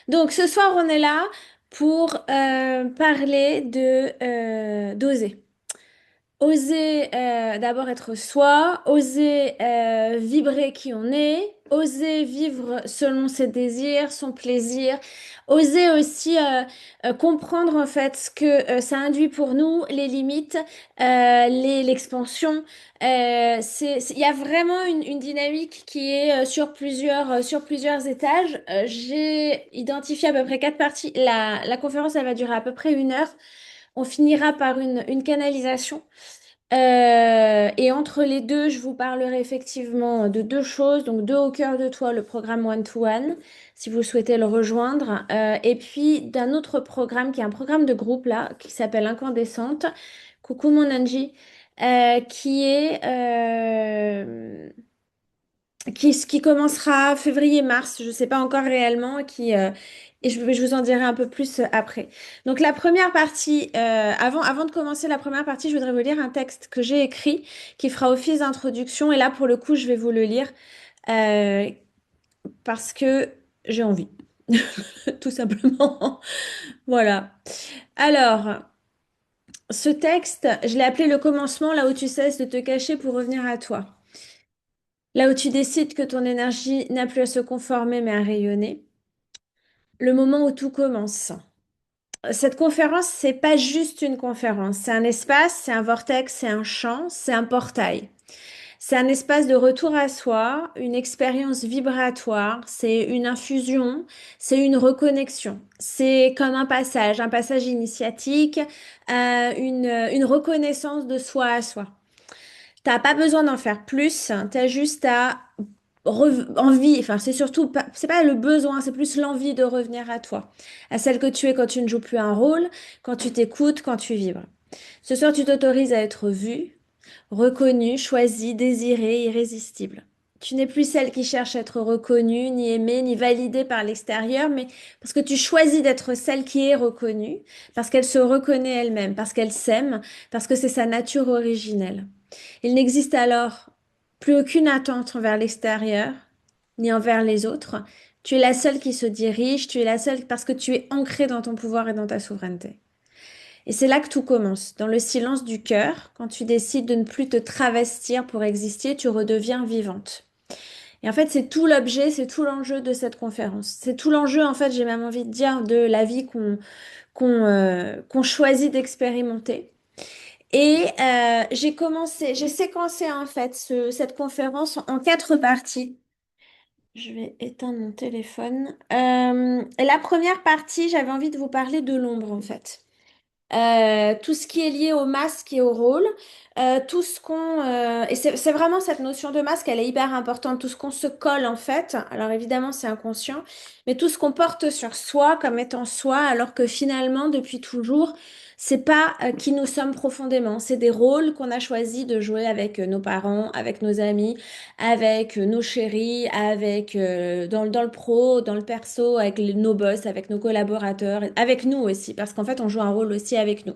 Donc ce soir, on est là pour parler d'oser. Oser d'abord être soi, oser vibrer qui on est, oser vivre selon ses désirs, son plaisir, oser aussi comprendre en fait ce que ça induit pour nous, les limites, l'expansion. Il y a vraiment une dynamique qui est sur plusieurs étages. J'ai identifié à peu près quatre parties. La conférence, elle va durer à peu près 1 heure. On finira par une canalisation. Et entre les deux, je vous parlerai effectivement de deux choses. Donc, deux au cœur de toi, le programme One to One, si vous souhaitez le rejoindre. Et puis d'un autre programme qui est un programme de groupe là, qui s'appelle Incandescente. Coucou mon Angie. Qui est qui commencera février-mars, je ne sais pas encore réellement, et je vous en dirai un peu plus après. Donc la première partie, avant de commencer la première partie, je voudrais vous lire un texte que j'ai écrit qui fera office d'introduction, et là pour le coup, je vais vous le lire euh, parce que j'ai envie, tout simplement. Voilà. Alors, ce texte, je l'ai appelé le commencement, là où tu cesses de te cacher pour revenir à toi. Là où tu décides que ton énergie n'a plus à se conformer mais à rayonner. Le moment où tout commence. Cette conférence, c'est pas juste une conférence, c'est un espace, c'est un vortex, c'est un champ, c'est un portail. C'est un espace de retour à soi, une expérience vibratoire, c'est une infusion, c'est une reconnexion. C'est comme un passage initiatique, une reconnaissance de soi à soi. T'as pas besoin d'en faire plus, t'as juste à envie, enfin c'est surtout pas, c'est pas le besoin, c'est plus l'envie de revenir à toi, à celle que tu es quand tu ne joues plus un rôle, quand tu t'écoutes, quand tu vibres. Ce soir, tu t'autorises à être vue, reconnue, choisie, désirée, irrésistible. Tu n'es plus celle qui cherche à être reconnue, ni aimée, ni validée par l'extérieur, mais parce que tu choisis d'être celle qui est reconnue, parce qu'elle se reconnaît elle-même, parce qu'elle s'aime, parce que c'est sa nature originelle. Il n'existe alors plus aucune attente envers l'extérieur, ni envers les autres. Tu es la seule qui se dirige, tu es la seule parce que tu es ancrée dans ton pouvoir et dans ta souveraineté. Et c'est là que tout commence, dans le silence du cœur, quand tu décides de ne plus te travestir pour exister, tu redeviens vivante. Et en fait, c'est tout l'objet, c'est tout l'enjeu de cette conférence. C'est tout l'enjeu, en fait, j'ai même envie de dire, de la vie qu'on choisit d'expérimenter. Et j'ai séquencé en fait cette conférence en quatre parties. Je vais éteindre mon téléphone. Et la première partie, j'avais envie de vous parler de l'ombre en fait. Tout ce qui est lié au masque et au rôle, tout ce et c'est vraiment cette notion de masque, elle est hyper importante, tout ce qu'on se colle en fait, alors évidemment c'est inconscient, mais tout ce qu'on porte sur soi comme étant soi, alors que finalement depuis toujours, c'est pas qui nous sommes profondément, c'est des rôles qu'on a choisi de jouer avec nos parents, avec nos amis, avec nos chéris, avec dans le pro, dans le perso, avec nos boss, avec nos collaborateurs, avec nous aussi, parce qu'en fait, on joue un rôle aussi avec nous.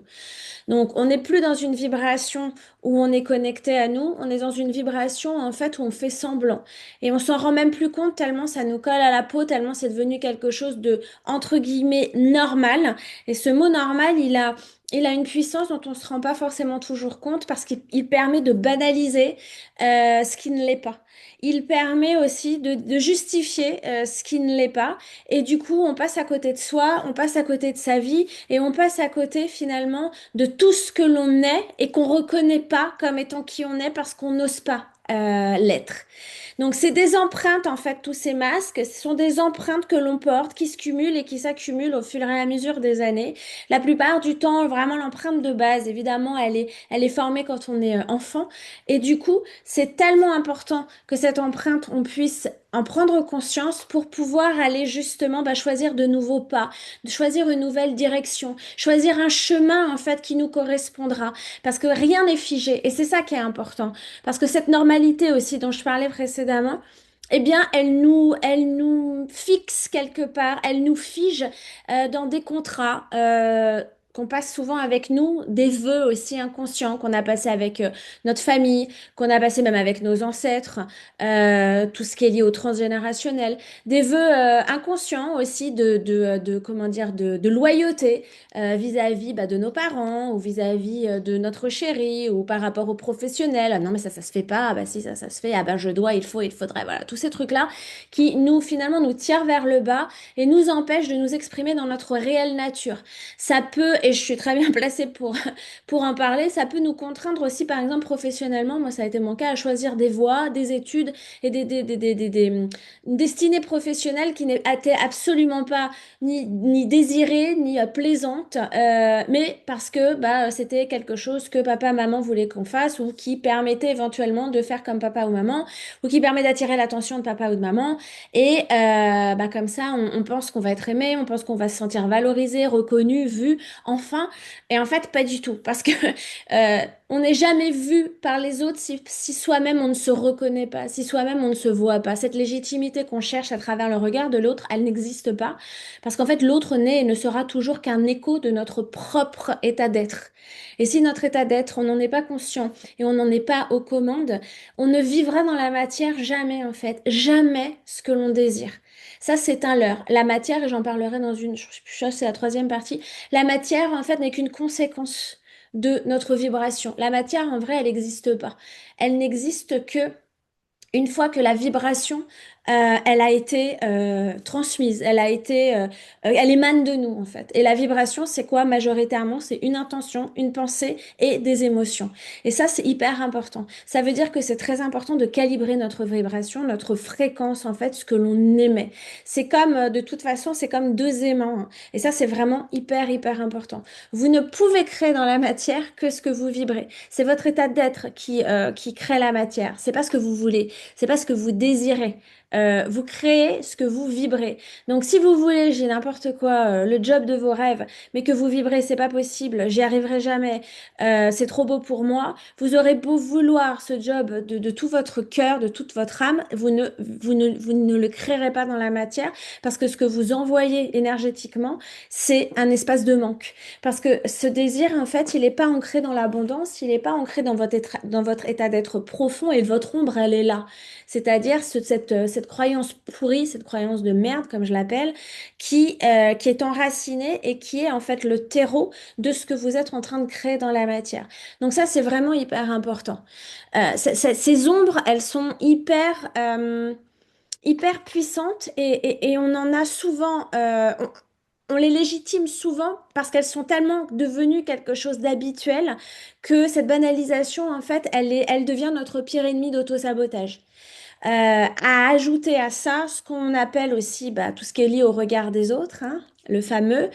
Donc, on n'est plus dans une vibration où on est connecté à nous, on est dans une vibration en fait où on fait semblant. Et on s'en rend même plus compte tellement ça nous colle à la peau, tellement c'est devenu quelque chose de, entre guillemets, normal. Et ce mot normal, il a une puissance dont on ne se rend pas forcément toujours compte parce qu'il permet de banaliser ce qui ne l'est pas. Il permet aussi de justifier ce qui ne l'est pas. Et du coup, on passe à côté de soi, on passe à côté de sa vie et on passe à côté finalement de tout ce que l'on est et qu'on reconnaît pas comme étant qui on est parce qu'on n'ose pas l'être. Donc c'est des empreintes en fait, tous ces masques, ce sont des empreintes que l'on porte, qui se cumulent et qui s'accumulent au fur et à mesure des années. La plupart du temps, vraiment l'empreinte de base, évidemment, elle est formée quand on est enfant. Et du coup, c'est tellement important que cette empreinte, on puisse en prendre conscience pour pouvoir aller justement choisir de nouveaux pas, de choisir une nouvelle direction, choisir un chemin en fait qui nous correspondra. Parce que rien n'est figé et c'est ça qui est important. Parce que cette normalité aussi dont je parlais précédemment, eh bien, elle nous fixe quelque part, elle nous fige dans des contrats. qu'on passe souvent avec nous, des vœux aussi inconscients qu'on a passés avec notre famille, qu'on a passé même avec nos ancêtres, tout ce qui est lié au transgénérationnel, des vœux inconscients aussi comment dire, de loyauté vis-à-vis bah, de nos parents ou vis-à-vis de notre chéri ou par rapport aux professionnels. Ah non, mais ça se fait pas. Ah bah si, ça se fait. Ah ben je dois, il faudrait. Voilà, tous ces trucs-là qui nous, finalement, nous tirent vers le bas et nous empêchent de nous exprimer dans notre réelle nature. Ça peut, et je suis très bien placée pour en parler, ça peut nous contraindre aussi, par exemple, professionnellement. Moi, ça a été mon cas, à choisir des voies, des études et une destinée professionnelle qui n'était absolument pas ni désirée, ni plaisante, mais parce que bah, c'était quelque chose que papa, maman voulaient qu'on fasse ou qui permettait éventuellement de faire comme papa ou maman ou qui permet d'attirer l'attention de papa ou de maman. Et bah, comme ça, on pense qu'on va être aimé, on pense qu'on va se sentir valorisé, reconnu, vu, enfin. Et en fait, pas du tout. Parce que on n'est jamais vu par les autres si soi-même on ne se reconnaît pas, si soi-même on ne se voit pas. Cette légitimité qu'on cherche à travers le regard de l'autre, elle n'existe pas. Parce qu'en fait, l'autre n'est et ne sera toujours qu'un écho de notre propre état d'être. Et si notre état d'être, on n'en est pas conscient et on n'en est pas aux commandes, on ne vivra dans la matière jamais, en fait. Jamais ce que l'on désire. Ça, c'est un leurre. La matière, et j'en parlerai dans une, je sais plus, c'est la troisième partie, la matière, en fait, n'est qu'une conséquence de notre vibration. La matière, en vrai, elle n'existe pas. Elle n'existe que une fois que la vibration, elle a été transmise, elle émane de nous en fait. Et la vibration, c'est quoi majoritairement? C'est une intention, une pensée et des émotions. Et ça, c'est hyper important. Ça veut dire que c'est très important de calibrer notre vibration, notre fréquence en fait, ce que l'on émet. C'est comme, de toute façon, c'est comme deux aimants, hein. Et ça, c'est vraiment hyper important. Vous ne pouvez créer dans la matière que ce que vous vibrez. C'est votre état d'être qui crée la matière. C'est pas ce que vous voulez. C'est pas ce que vous désirez. Vous créez ce que vous vibrez. Donc, si vous voulez, j'ai n'importe quoi, le job de vos rêves, mais que vous vibrez, c'est pas possible, j'y arriverai jamais, c'est trop beau pour moi. Vous aurez beau vouloir ce job de tout votre cœur, de toute votre âme, vous ne le créerez pas dans la matière parce que ce que vous envoyez énergétiquement, c'est un espace de manque. Parce que ce désir, en fait, il n'est pas ancré dans l'abondance, il n'est pas ancré dans votre état d'être profond et votre ombre, elle est là. C'est-à-dire cette croyance pourrie, cette croyance de merde, comme je l'appelle, qui est enracinée et qui est en fait le terreau de ce que vous êtes en train de créer dans la matière. Donc ça, c'est vraiment hyper important. Ces ombres, elles sont hyper puissantes et on en a souvent, on les légitime souvent parce qu'elles sont tellement devenues quelque chose d'habituel que cette banalisation, en fait, elle devient notre pire ennemi d'auto-sabotage. À ajouter à ça ce qu'on appelle aussi bah, tout ce qui est lié au regard des autres, hein, le fameux,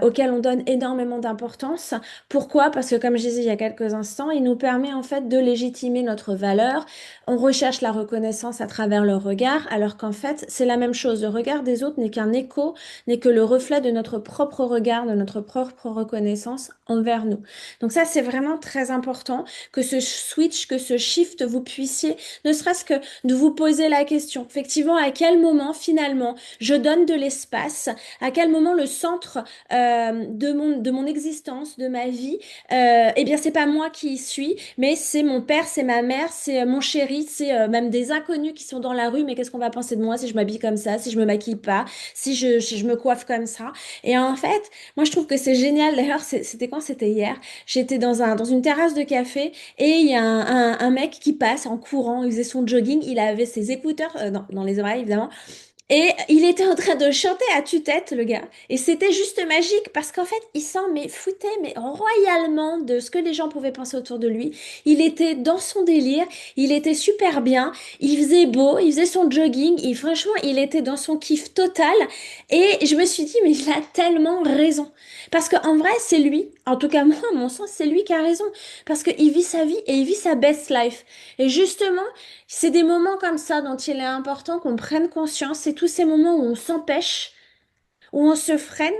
auquel on donne énormément d'importance. Pourquoi? Parce que comme je disais il y a quelques instants, il nous permet en fait de légitimer notre valeur. On recherche la reconnaissance à travers le regard, alors qu'en fait c'est la même chose. Le regard des autres n'est qu'un écho, n'est que le reflet de notre propre regard, de notre propre reconnaissance envers nous. Donc ça c'est vraiment très important que ce switch, que ce shift, vous puissiez ne serait-ce que de vous poser la question, effectivement, à quel moment finalement je donne de l'espace, à quel moment le centre de mon existence, de ma vie, eh bien, c'est pas moi qui y suis, mais c'est mon père, c'est ma mère, c'est mon chéri, c'est même des inconnus qui sont dans la rue, mais qu'est-ce qu'on va penser de moi si je m'habille comme ça, si je me maquille pas, si je me coiffe comme ça. Et en fait, moi, je trouve que c'est génial. D'ailleurs, c'était quand? C'était hier. J'étais dans une terrasse de café et il y a un mec qui passe en courant, il faisait son jogging, il avait ses écouteurs dans les oreilles évidemment, et il était en train de chanter à tue-tête, le gars. Et c'était juste magique parce qu'en fait, il s'en mais foutait mais royalement de ce que les gens pouvaient penser autour de lui. Il était dans son délire, il était super bien, il faisait beau, il faisait son jogging, et franchement, il était dans son kiff total. Et je me suis dit, mais il a tellement raison. Parce qu'en vrai, c'est lui, en tout cas moi, à mon sens, c'est lui qui a raison. Parce qu'il vit sa vie et il vit sa best life. Et justement, c'est des moments comme ça dont il est important qu'on prenne conscience. C'est tous ces moments où on s'empêche, où on se freine,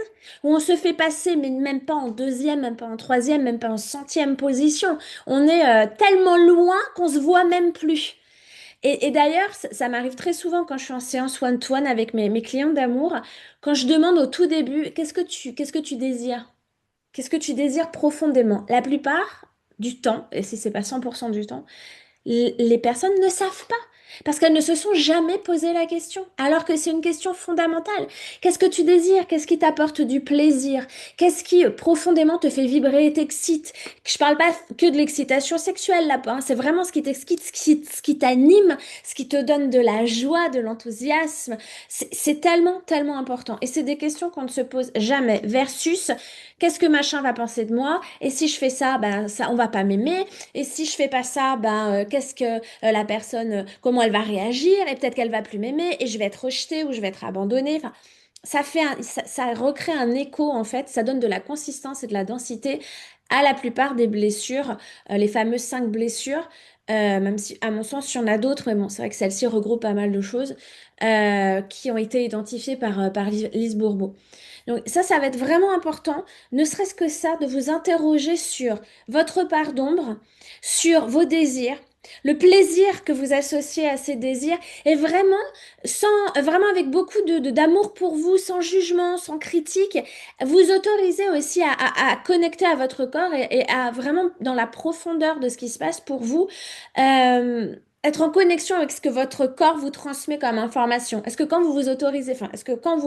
où on se fait passer, mais même pas en deuxième, même pas en troisième, même pas en centième position. On est tellement loin qu'on se voit même plus. Et d'ailleurs, ça m'arrive très souvent quand je suis en séance one-to-one avec mes clients d'amour, quand je demande au tout début, qu'est-ce que tu désires? Qu'est-ce que tu désires profondément? La plupart du temps, et si c'est pas 100% du temps, les personnes ne savent pas parce qu'elles ne se sont jamais posé la question, alors que c'est une question fondamentale. Qu'est-ce que tu désires? Qu'est-ce qui t'apporte du plaisir? Qu'est-ce qui profondément te fait vibrer et t'excite? Je parle pas que de l'excitation sexuelle là-bas, hein. C'est vraiment ce qui t'excite, ce qui t'anime, ce qui te donne de la joie, de l'enthousiasme. C'est tellement, tellement important. Et c'est des questions qu'on ne se pose jamais. Versus, qu'est-ce que machin va penser de moi? Et si je fais ça, ben ça, on va pas m'aimer. Et si je fais pas ça, ben qu'est-ce que la personne, comment elle va réagir? Et peut-être qu'elle va plus m'aimer et je vais être rejetée ou je vais être abandonnée. Enfin, ça recrée un écho en fait. Ça donne de la consistance et de la densité à la plupart des blessures, les fameuses 5 blessures. Même si, à mon sens, il y en a d'autres, mais bon, c'est vrai que celle-ci regroupe pas mal de choses qui ont été identifiées par Lise Bourbeau. Donc ça va être vraiment important, ne serait-ce que ça, de vous interroger sur votre part d'ombre, sur vos désirs, le plaisir que vous associez à ces désirs, et vraiment, vraiment avec beaucoup d'amour pour vous, sans jugement, sans critique, vous autorisez aussi à connecter à votre corps et à vraiment dans la profondeur de ce qui se passe pour vous. Être en connexion avec ce que votre corps vous transmet comme information. Est-ce que quand vous vous autorisez, enfin, est-ce que quand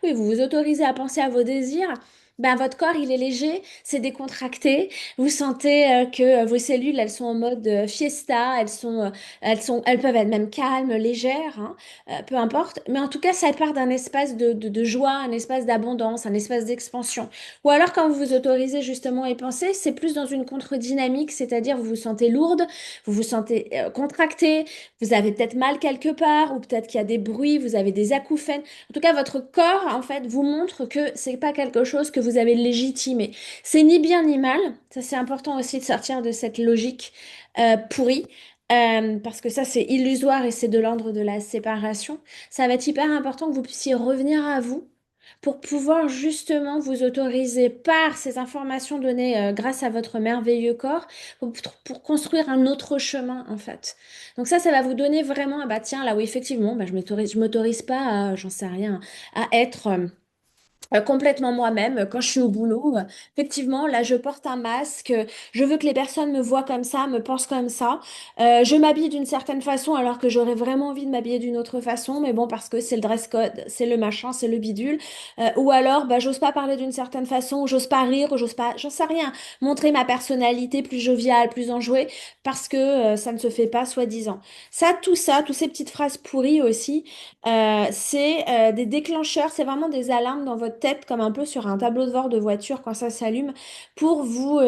oui, vous vous autorisez à penser à vos désirs, ben votre corps, il est léger, c'est décontracté. Vous sentez que vos cellules, elles sont en mode fiesta, elles peuvent être même calmes, légères, hein, peu importe. Mais en tout cas, ça part d'un espace de joie, un espace d'abondance, un espace d'expansion. Ou alors, quand vous vous autorisez justement à y penser, c'est plus dans une contre-dynamique, c'est-à-dire vous vous sentez lourde, vous vous sentez contracté, vous avez peut-être mal quelque part, ou peut-être qu'il y a des bruits, vous avez des acouphènes. En tout cas, votre corps, en fait, vous montre que c'est pas quelque chose que vous avez légitimé. C'est ni bien ni mal. Ça, c'est important aussi de sortir de cette logique pourrie. Parce que ça, c'est illusoire et c'est de l'ordre de la séparation. Ça va être hyper important que vous puissiez revenir à vous pour pouvoir justement vous autoriser par ces informations données grâce à votre merveilleux corps pour construire un autre chemin en fait. Donc ça va vous donner vraiment, ah bah tiens, là où effectivement, bah, je m'autorise pas à, j'en sais rien, à être complètement moi-même quand je suis au boulot. Effectivement, là, je porte un masque. Je veux que les personnes me voient comme ça, me pensent comme ça. Je m'habille d'une certaine façon alors que j'aurais vraiment envie de m'habiller d'une autre façon. Mais bon, parce que c'est le dress code, c'est le machin, c'est le bidule. Ou alors, bah, j'ose pas parler d'une certaine façon, ou j'ose pas rire, ou j'ose pas, j'en sais rien, montrer ma personnalité plus joviale, plus enjouée, parce que ça ne se fait pas, soi-disant. Ça, toutes ces petites phrases pourries aussi. C'est des déclencheurs, c'est vraiment des alarmes dans votre tête, comme un peu sur un tableau de bord de voiture quand ça s'allume, pour vous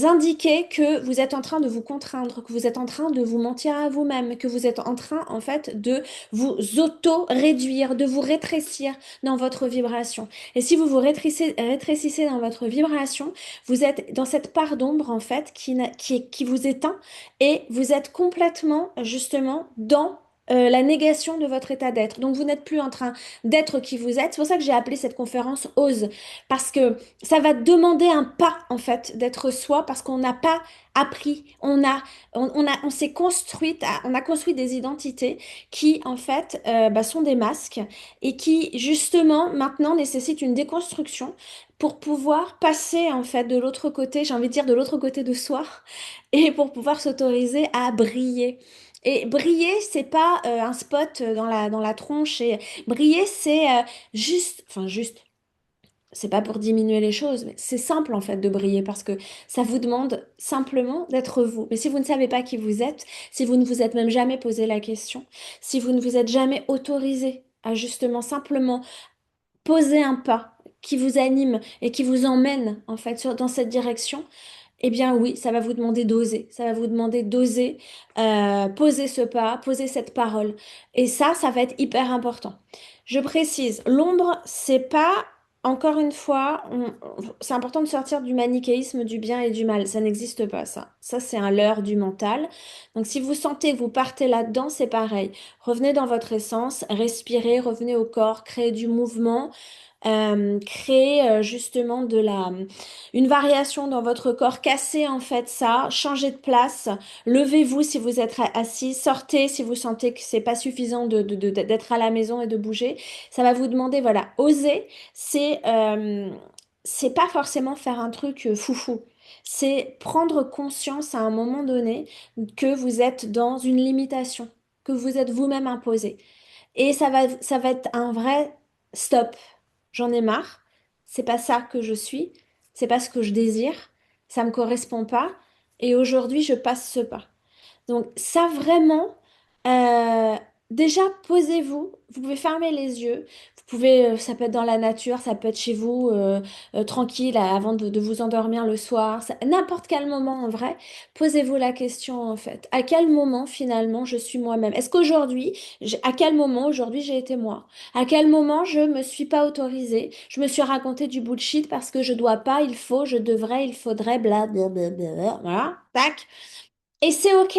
indiquer que vous êtes en train de vous contraindre, que vous êtes en train de vous mentir à vous-même, que vous êtes en train, en fait, de vous auto-réduire, de vous rétrécir dans votre vibration. Et si vous vous rétrécissez dans votre vibration, vous êtes dans cette part d'ombre, en fait, qui vous éteint et vous êtes complètement, justement, dans la négation de votre état d'être. Donc vous n'êtes plus en train d'être qui vous êtes. C'est pour ça que j'ai appelé cette conférence Ose, parce que ça va demander un pas en fait d'être soi, parce qu'on n'a pas appris, on s'est construite, on a construit des identités qui en fait bah, sont des masques et qui justement maintenant nécessitent une déconstruction pour pouvoir passer en fait de l'autre côté, j'ai envie de dire de l'autre côté de soi, et pour pouvoir s'autoriser à briller. Et briller, c'est pas un spot dans la tronche. Et briller, c'est juste, c'est pas pour diminuer les choses, mais c'est simple en fait de briller parce que ça vous demande simplement d'être vous. Mais si vous ne savez pas qui vous êtes, si vous ne vous êtes même jamais posé la question, si vous ne vous êtes jamais autorisé à justement simplement poser un pas qui vous anime et qui vous emmène en fait dans cette direction, eh bien oui, ça va vous demander d'oser. Ça va vous demander d'oser poser ce pas, poser cette parole. Et ça va être hyper important. Je précise, l'ombre, c'est pas, encore une fois, c'est important de sortir du manichéisme du bien et du mal. Ça n'existe pas, ça. Ça, c'est un leurre du mental. Donc si vous sentez que vous partez là-dedans, c'est pareil. Revenez dans votre essence, respirez, revenez au corps, créez du mouvement. Créer justement une variation dans votre corps, cassez en fait ça, changez de place, levez-vous si vous êtes assis, sortez si vous sentez que c'est pas suffisant d'être à la maison et de bouger. Ça va vous demander, voilà, oser, c'est c'est pas forcément faire un truc foufou. C'est prendre conscience à un moment donné que vous êtes dans une limitation, que vous êtes vous-même imposé. Et ça va être un vrai stop. J'en ai marre. C'est pas ça que je suis. C'est pas ce que je désire. Ça me correspond pas. Et aujourd'hui, je passe ce pas. Donc ça vraiment, euh, déjà posez-vous, vous pouvez fermer les yeux, vous pouvez, ça peut être dans la nature, ça peut être chez vous, tranquille, avant de vous endormir le soir, n'importe quel moment en vrai, posez-vous la question en fait, à quel moment finalement je suis moi-même? Est-ce qu'aujourd'hui, à quel moment aujourd'hui j'ai été moi? À quel moment je me suis pas autorisée, je me suis raconté du bullshit parce que je dois pas, il faut, je devrais, il faudrait, bla bla bla bla, voilà, tac. Et c'est OK.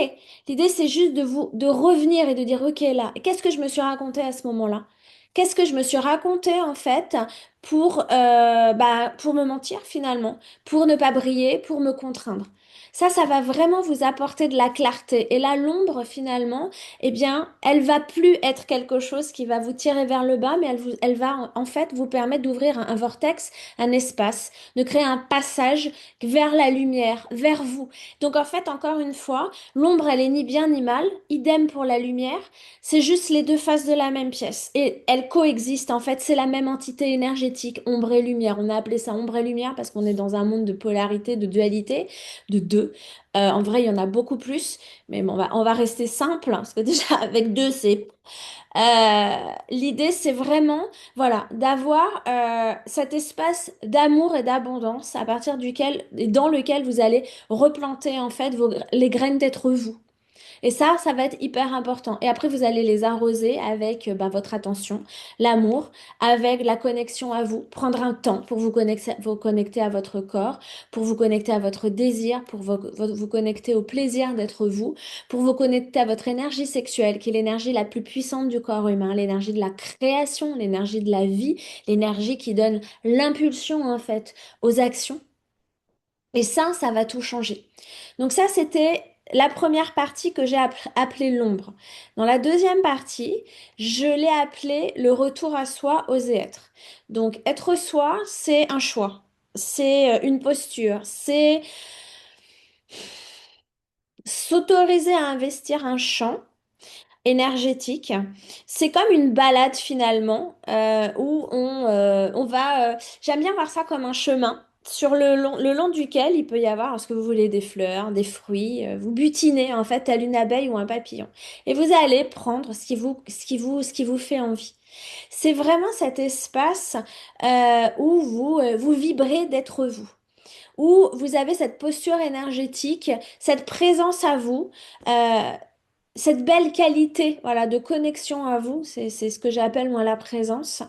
L'idée, c'est juste de revenir et de dire, OK, là, qu'est-ce que je me suis raconté à ce moment-là? Qu'est-ce que je me suis raconté, en fait, pour me mentir, finalement, pour ne pas briller, pour me contraindre. Ça va vraiment vous apporter de la clarté. Et là, l'ombre, finalement, eh bien, elle va plus être quelque chose qui va vous tirer vers le bas, mais elle va, en fait, vous permettre d'ouvrir un vortex, un espace, de créer un passage vers la lumière, vers vous. Donc en fait, encore une fois, l'ombre, elle est ni bien ni mal, idem pour la lumière, c'est juste les deux faces de la même pièce. Et elles coexistent, en fait, c'est la même entité énergétique, ombre et lumière. On a appelé ça ombre et lumière parce qu'on est dans un monde de polarité, de dualité, de deux. En vrai, il y en a beaucoup plus, mais bon, on va rester simple, hein, parce que déjà, avec deux, c'est... L'idée, c'est vraiment, voilà, d'avoir cet espace d'amour et d'abondance à partir duquel et dans lequel vous allez replanter en fait les graines d'être vous. Et ça va être hyper important. Et après, vous allez les arroser avec ben, votre attention, l'amour, avec la connexion à vous. Prendre un temps pour vous connecter à votre corps, pour vous connecter à votre désir, pour vous connecter au plaisir d'être vous, pour vous connecter à votre énergie sexuelle, qui est l'énergie la plus puissante du corps humain, l'énergie de la création, l'énergie de la vie, l'énergie qui donne l'impulsion en fait aux actions. Et ça va tout changer. Donc ça, c'était la première partie que j'ai appelée l'ombre. Dans la deuxième partie, je l'ai appelée le retour à soi, oser être. Donc être soi, c'est un choix, c'est une posture, c'est s'autoriser à investir un champ énergétique. C'est comme une balade finalement où on va. J'aime bien voir ça comme un chemin sur le long duquel il peut y avoir, ce que vous voulez, des fleurs, des fruits. Vous butinez en fait tel une abeille ou un papillon. Et vous allez prendre ce qui vous fait envie. C'est vraiment cet espace où vous vibrez d'être vous. Où vous avez cette posture énergétique, cette présence à vous, euh, cette belle qualité, voilà, de connexion à vous, c'est ce que j'appelle moi la présence,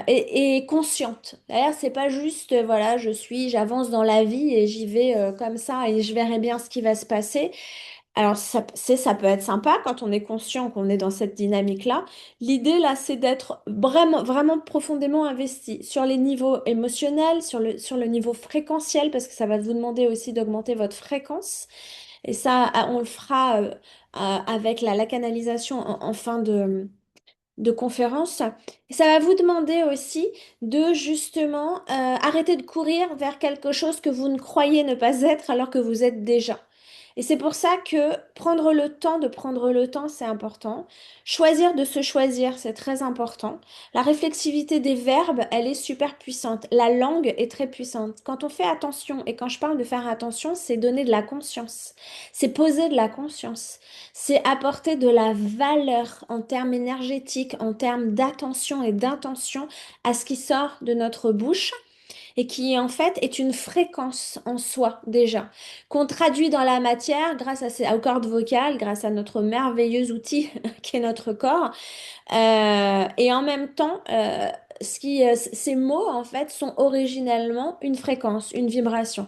et consciente. D'ailleurs, c'est pas juste, voilà, j'avance dans la vie et j'y vais comme ça et je verrai bien ce qui va se passer. Alors, ça peut être sympa quand on est conscient qu'on est dans cette dynamique-là. L'idée, là, c'est d'être vraiment, vraiment profondément investi sur les niveaux émotionnels, sur le niveau fréquentiel, parce que ça va vous demander aussi d'augmenter votre fréquence. Et ça, on le fera avec la canalisation en fin de conférence. Et ça va vous demander aussi de justement arrêter de courir vers quelque chose que vous ne croyez ne pas être alors que vous êtes déjà. Et c'est pour ça que prendre le temps de prendre le temps, c'est important. Choisir de se choisir, c'est très important. La réflexivité des verbes, elle est super puissante. La langue est très puissante. Quand on fait attention, et quand je parle de faire attention, c'est donner de la conscience. C'est poser de la conscience. C'est apporter de la valeur en termes énergétiques, en termes d'attention et d'intention à ce qui sort de notre bouche et qui en fait est une fréquence en soi déjà, qu'on traduit dans la matière grâce aux cordes vocales, grâce à notre merveilleux outil qui est notre corps. Et en même temps, ces mots en fait sont originellement une fréquence, une vibration.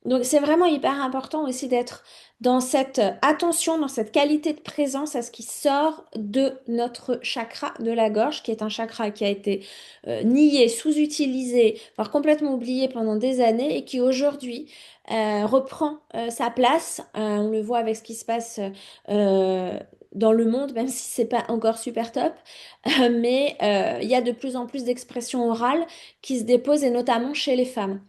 Donc c'est vraiment hyper important aussi d'être dans cette attention, dans cette qualité de présence à ce qui sort de notre chakra de la gorge, qui est un chakra qui a été nié, sous-utilisé, voire complètement oublié pendant des années et qui aujourd'hui reprend sa place. On le voit avec ce qui se passe dans le monde, même si c'est pas encore super top. Mais il y a de plus en plus d'expressions orales qui se déposent, et notamment chez les femmes.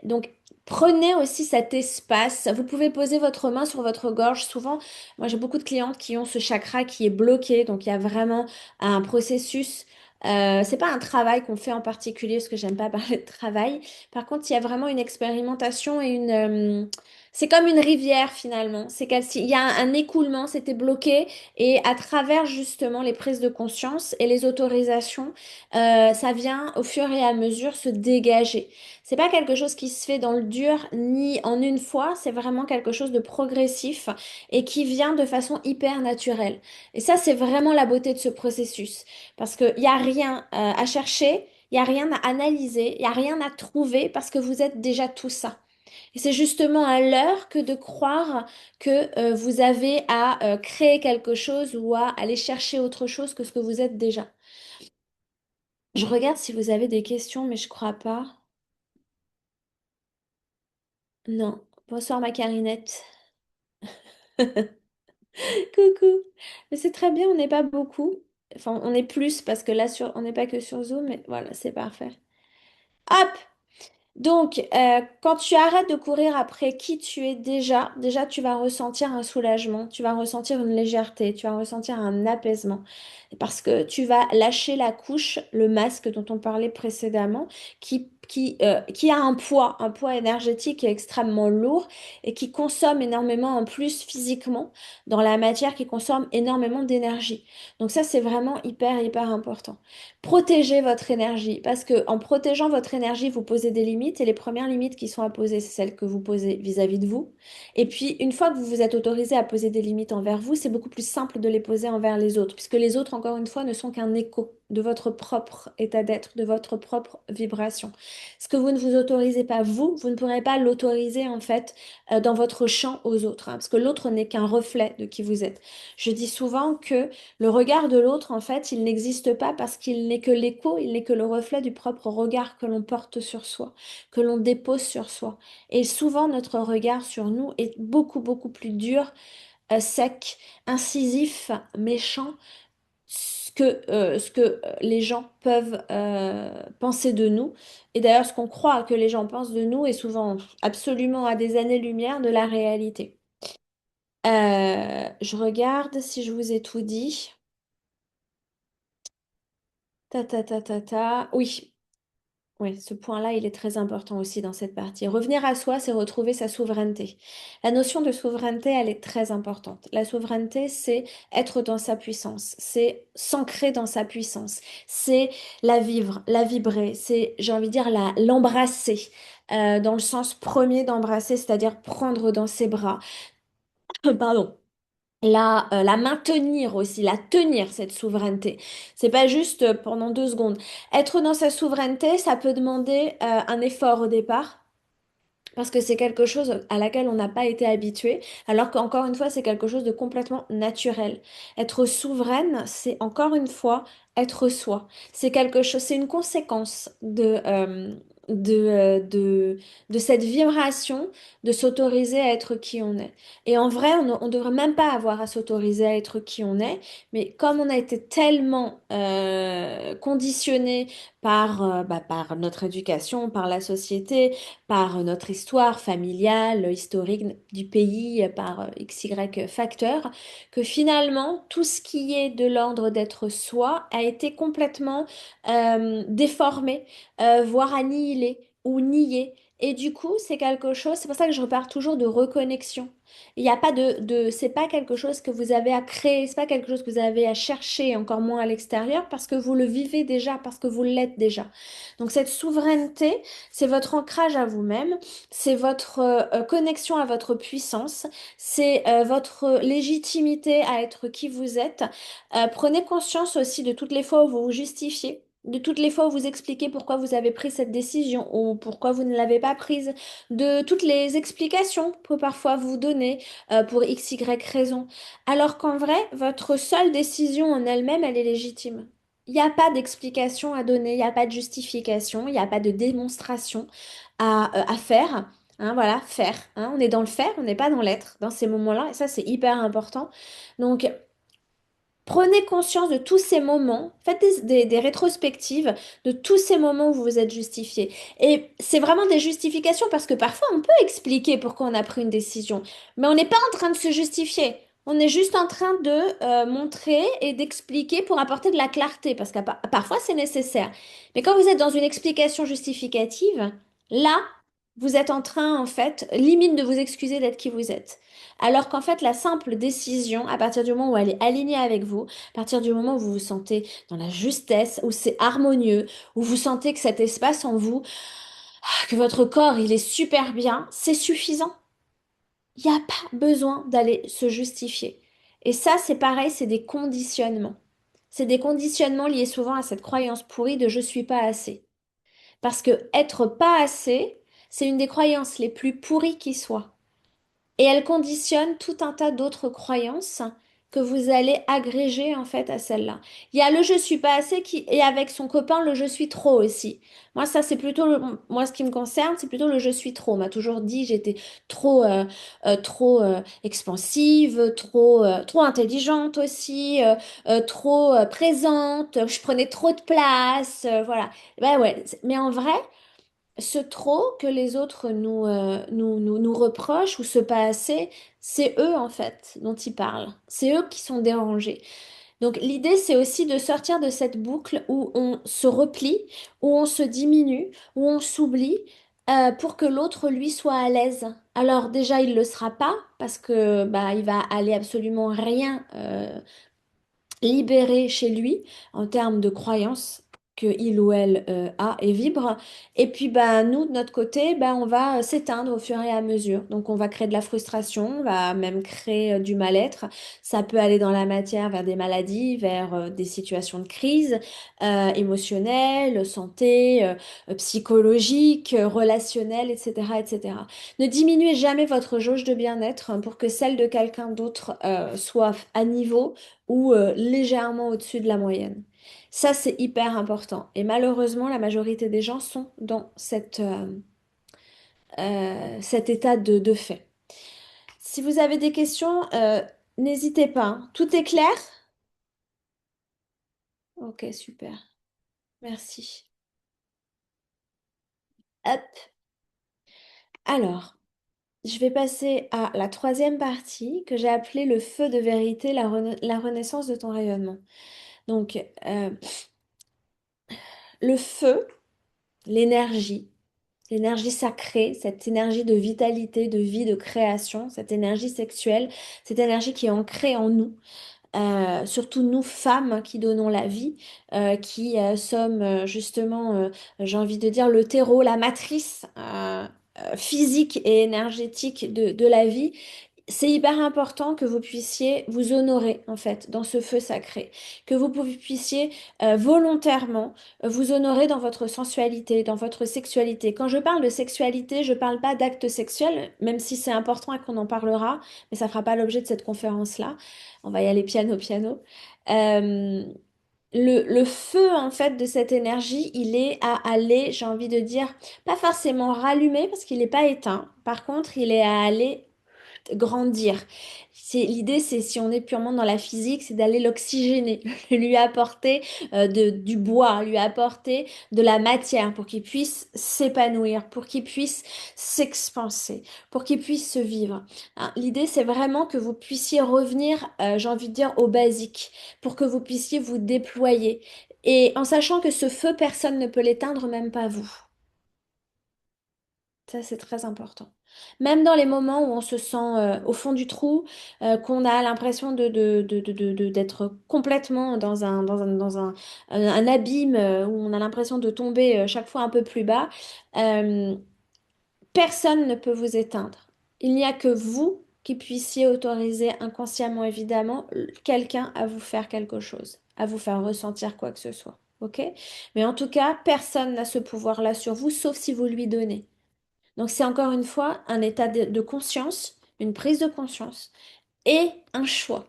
Donc, prenez aussi cet espace. Vous pouvez poser votre main sur votre gorge. Souvent, moi, j'ai beaucoup de clientes qui ont ce chakra qui est bloqué. Donc, il y a vraiment un processus. C'est pas un travail qu'on fait en particulier, parce que j'aime pas parler de travail. Par contre, il y a vraiment une expérimentation et c'est comme une rivière finalement. Il y a un écoulement, c'était bloqué. Et à travers justement les prises de conscience et les autorisations, ça vient au fur et à mesure se dégager. C'est pas quelque chose qui se fait dans le dur ni en une fois, c'est vraiment quelque chose de progressif et qui vient de façon hyper naturelle. Et ça, c'est vraiment la beauté de ce processus. Parce qu'il n'y a rien à chercher, il n'y a rien à analyser, il n'y a rien à trouver parce que vous êtes déjà tout ça. Et c'est justement à l'heure que de croire que vous avez à créer quelque chose ou à aller chercher autre chose que ce que vous êtes déjà. Je regarde si vous avez des questions, mais je crois pas. Non. Bonsoir ma Carinette. Coucou. Mais c'est très bien, on n'est pas beaucoup. Enfin, on est plus parce que là, on n'est pas que sur Zoom, mais voilà, c'est parfait. Hop! Donc, quand tu arrêtes de courir après qui tu es déjà, tu vas ressentir un soulagement, tu vas ressentir une légèreté, tu vas ressentir un apaisement. Parce que tu vas lâcher la couche, le masque dont on parlait précédemment, qui a un poids énergétique extrêmement lourd et qui consomme énormément en plus physiquement dans la matière, qui consomme énormément d'énergie. Donc ça, c'est vraiment hyper important. Protégez votre énergie parce que en protégeant votre énergie, vous posez des limites et les premières limites qui sont à poser, c'est celles que vous posez vis-à-vis de vous. Et puis, une fois que vous vous êtes autorisé à poser des limites envers vous, c'est beaucoup plus simple de les poser envers les autres, puisque les autres, encore une fois, ne sont qu'un écho de votre propre état d'être, de votre propre vibration. Ce que vous ne vous autorisez pas vous, vous ne pourrez pas l'autoriser en fait dans votre champ aux autres, hein, parce que l'autre n'est qu'un reflet de qui vous êtes. Je dis souvent que le regard de l'autre, en fait, il n'existe pas parce qu'il n'est que l'écho, il n'est que le reflet du propre regard que l'on porte sur soi, que l'on dépose sur soi. Et souvent, notre regard sur nous est beaucoup plus dur, sec, incisif, méchant, ce que les gens peuvent penser de nous. Et d'ailleurs, ce qu'on croit que les gens pensent de nous est souvent absolument à des années-lumière de la réalité. Je regarde si je vous ai tout dit. Oui, oui, ce point-là, il est très important aussi dans cette partie. Revenir à soi, c'est retrouver sa souveraineté. La notion de souveraineté, elle est très importante. La souveraineté, c'est être dans sa puissance, c'est s'ancrer dans sa puissance, c'est la vivre, la vibrer, c'est, j'ai envie de dire, l'embrasser, dans le sens premier d'embrasser, c'est-à-dire prendre dans ses bras. Pardon. La maintenir aussi, la tenir, cette souveraineté. C'est pas juste pendant 2 secondes. Être dans sa souveraineté, ça peut demander un effort au départ. Parce que c'est quelque chose à laquelle on n'a pas été habitué, alors qu'encore une fois, c'est quelque chose de complètement naturel. Être souveraine, c'est encore une fois être soi. C'est quelque chose, c'est une conséquence de, euh, de, de cette vibration de s'autoriser à être qui on est. Et en vrai, on ne devrait même pas avoir à s'autoriser à être qui on est, mais comme on a été tellement conditionné par notre éducation, par la société, par notre histoire familiale, historique du pays, par XY facteurs, que finalement, tout ce qui est de l'ordre d'être soi a été complètement déformé, voire annihilé ou nié. Et du coup, c'est quelque chose, c'est pour ça que je repars toujours de reconnexion. Il n'y a pas c'est pas quelque chose que vous avez à créer, c'est pas quelque chose que vous avez à chercher, encore moins à l'extérieur, parce que vous le vivez déjà, parce que vous l'êtes déjà. Donc cette souveraineté, c'est votre ancrage à vous-même, c'est votre connexion à votre puissance, c'est votre légitimité à être qui vous êtes. Prenez conscience aussi de toutes les fois où vous vous justifiez. De toutes les fois où vous expliquez pourquoi vous avez pris cette décision ou pourquoi vous ne l'avez pas prise, de toutes les explications que parfois vous donnez pour x, y raison, alors qu'en vrai, votre seule décision en elle-même, elle est légitime. Il n'y a pas d'explication à donner, il n'y a pas de justification, il n'y a pas de démonstration à faire. Hein, voilà, faire. Hein. On est dans le faire, on n'est pas dans l'être dans ces moments-là. Et ça, c'est hyper important. Donc, Prenez conscience de tous ces moments, faites des rétrospectives de tous ces moments où vous vous êtes justifié. Et c'est vraiment des justifications parce que parfois on peut expliquer pourquoi on a pris une décision, mais on n'est pas en train de se justifier. On est juste en train de montrer et d'expliquer pour apporter de la clarté, parce que parfois c'est nécessaire. Mais quand vous êtes dans une explication justificative, là, vous êtes en train, en fait, limite de vous excuser d'être qui vous êtes. Alors qu'en fait, la simple décision, à partir du moment où elle est alignée avec vous, à partir du moment où vous vous sentez dans la justesse, où c'est harmonieux, où vous sentez que cet espace en vous, que votre corps, il est super bien, c'est suffisant. Il n'y a pas besoin d'aller se justifier. Et ça, c'est pareil, c'est des conditionnements. C'est des conditionnements liés souvent à cette croyance pourrie de je suis pas assez. Parce que être pas assez, c'est une des croyances les plus pourries qui soient. Et elle conditionne tout un tas d'autres croyances que vous allez agréger en fait à celle-là. Il y a le je suis pas assez qui et avec son copain le je suis trop aussi. Moi ça c'est plutôt moi ce qui me concerne, c'est plutôt le je suis trop. On m'a toujours dit j'étais trop expansive, trop intelligente aussi, trop présente, je prenais trop de place, voilà. Ben ouais, mais en vrai ce trop que les autres nous reprochent ou ce pas assez, c'est eux en fait dont ils parlent. C'est eux qui sont dérangés. Donc l'idée, c'est aussi de sortir de cette boucle où on se replie, où on se diminue, où on s'oublie pour que l'autre, lui, soit à l'aise. Alors déjà, il ne le sera pas parce que bah, il va aller absolument rien libéré chez lui en termes de croyances que il ou elle a et vibre. Et puis bah nous de notre côté, bah on va s'éteindre au fur et à mesure. Donc on va créer de la frustration, on va même créer du mal-être. Ça peut aller dans la matière vers des maladies, vers des situations de crise émotionnelle, santé, psychologique, relationnelle, etc., etc. Ne diminuez jamais votre jauge de bien-être pour que celle de quelqu'un d'autre soit à niveau ou légèrement au-dessus de la moyenne. Ça, c'est hyper important. Et malheureusement, la majorité des gens sont dans cet état de fait. Si vous avez des questions, n'hésitez pas, hein. Tout est clair? Ok, super. Merci. Hop. Alors, je vais passer à la troisième partie que j'ai appelée le feu de vérité, la renaissance de ton rayonnement. Donc, le feu, l'énergie. L'énergie sacrée, cette énergie de vitalité, de vie, de création, cette énergie sexuelle, cette énergie qui est ancrée en nous, surtout nous femmes qui donnons la vie, qui sommes justement, j'ai envie de dire, le terreau, la matrice physique et énergétique de la vie. C'est hyper important que vous puissiez vous honorer en fait dans ce feu sacré, que vous puissiez volontairement vous honorer dans votre sensualité, dans votre sexualité. Quand je parle de sexualité, je parle pas d'acte sexuel, même si c'est important et qu'on en parlera, mais ça fera pas l'objet de cette conférence-là. On va y aller piano piano. Euh, le feu en fait de cette énergie, il est à aller, j'ai envie de dire, pas forcément rallumer parce qu'il n'est pas éteint. Par contre, il est à aller grandir. L'idée, c'est si on est purement dans la physique, c'est d'aller l'oxygéner, lui apporter du bois, lui apporter de la matière pour qu'il puisse s'épanouir, pour qu'il puisse s'expanser, pour qu'il puisse se vivre. Hein, l'idée, c'est vraiment que vous puissiez revenir, j'ai envie de dire, au basique, pour que vous puissiez vous déployer. Et en sachant que ce feu, personne ne peut l'éteindre, même pas vous. Ça, c'est très important. Même dans les moments où on se sent au fond du trou, qu'on a l'impression d'être complètement un abîme, où on a l'impression de tomber chaque fois un peu plus bas, euh, personne ne peut vous éteindre. Il n'y a que vous qui puissiez autoriser inconsciemment, évidemment, quelqu'un à vous faire quelque chose, à vous faire ressentir quoi que ce soit. OK? Mais en tout cas, personne n'a ce pouvoir-là sur vous, sauf si vous lui donnez. Donc c'est encore une fois un état de conscience, une prise de conscience et un choix.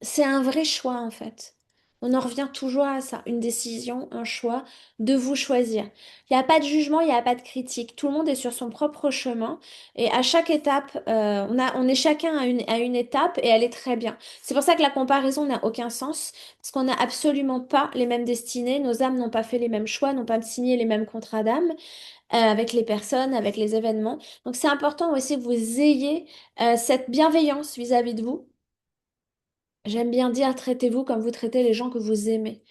C'est un vrai choix en fait. On en revient toujours à ça, une décision, un choix, de vous choisir. Il n'y a pas de jugement, il n'y a pas de critique. Tout le monde est sur son propre chemin et à chaque étape, on est chacun à une étape et elle est très bien. C'est pour ça que la comparaison n'a aucun sens, parce qu'on n'a absolument pas les mêmes destinées, nos âmes n'ont pas fait les mêmes choix, n'ont pas signé les mêmes contrats d'âme avec les personnes, avec les événements. Donc c'est important aussi que vous ayez cette bienveillance vis-à-vis de vous. J'aime bien dire, traitez-vous comme vous traitez les gens que vous aimez.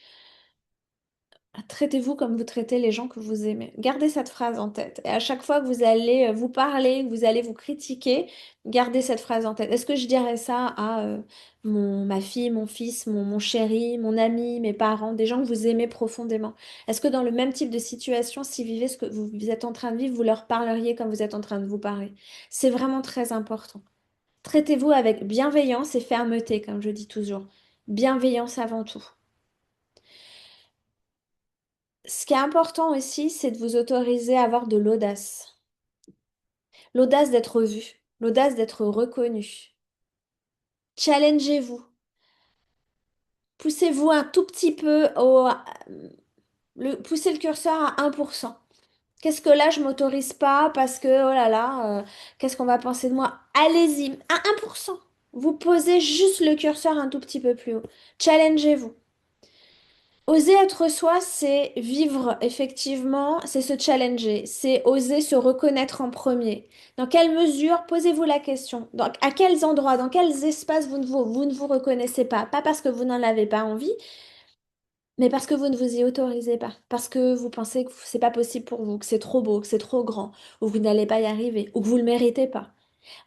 Traitez-vous comme vous traitez les gens que vous aimez. Gardez cette phrase en tête. Et à chaque fois que vous allez vous parler, que vous allez vous critiquer, gardez cette phrase en tête. Est-ce que je dirais ça à ma fille, mon fils, mon chéri, mon ami, mes parents, des gens que vous aimez profondément? Est-ce que dans le même type de situation, si vous vivez ce que vous êtes en train de vivre, vous leur parleriez comme vous êtes en train de vous parler? C'est vraiment très important. Traitez-vous avec bienveillance et fermeté, comme je dis toujours. Bienveillance avant tout. Ce qui est important aussi, c'est de vous autoriser à avoir de l'audace. L'audace d'être vu, l'audace d'être reconnu. Challengez-vous. Poussez-vous un tout petit peu poussez le curseur à 1%. Qu'est-ce que là, je m'autorise pas parce que, oh là là, qu'est-ce qu'on va penser de moi? Allez-y, à 1%. Vous posez juste le curseur un tout petit peu plus haut. Challengez-vous. Oser être soi, c'est vivre effectivement, c'est se challenger, c'est oser se reconnaître en premier. Dans quelle mesure, posez-vous la question, à quels endroits, dans quels espaces vous ne vous reconnaissez pas? Pas parce que vous n'en avez pas envie, mais parce que vous ne vous y autorisez pas, parce que vous pensez que c'est pas possible pour vous, que c'est trop beau, que c'est trop grand, ou que vous n'allez pas y arriver, ou que vous ne le méritez pas.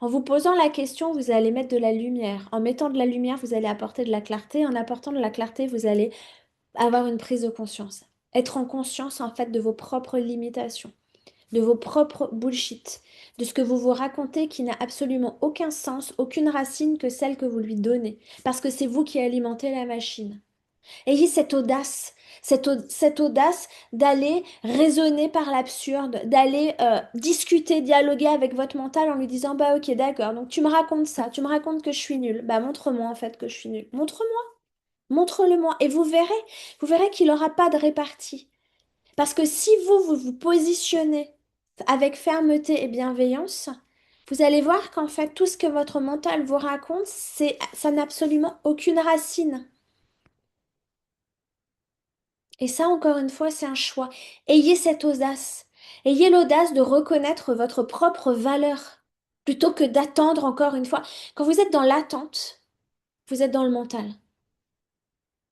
En vous posant la question, vous allez mettre de la lumière. En mettant de la lumière, vous allez apporter de la clarté. En apportant de la clarté, vous allez avoir une prise de conscience. Être en conscience en fait de vos propres limitations, de vos propres bullshit, de ce que vous vous racontez qui n'a absolument aucun sens, aucune racine que celle que vous lui donnez, parce que c'est vous qui alimentez la machine. Ayez cette audace, cette audace d'aller raisonner par l'absurde, d'aller discuter, dialoguer avec votre mental en lui disant bah ok d'accord, donc tu me racontes ça, tu me racontes que je suis nulle, bah montre-moi en fait que je suis nulle, montre-moi. Montre-le-moi et vous verrez qu'il n'aura pas de répartie. Parce que si vous vous positionnez avec fermeté et bienveillance, vous allez voir qu'en fait, tout ce que votre mental vous raconte, ça n'a absolument aucune racine. Et ça, encore une fois, c'est un choix. Ayez cette audace. Ayez l'audace de reconnaître votre propre valeur, plutôt que d'attendre encore une fois. Quand vous êtes dans l'attente, vous êtes dans le mental.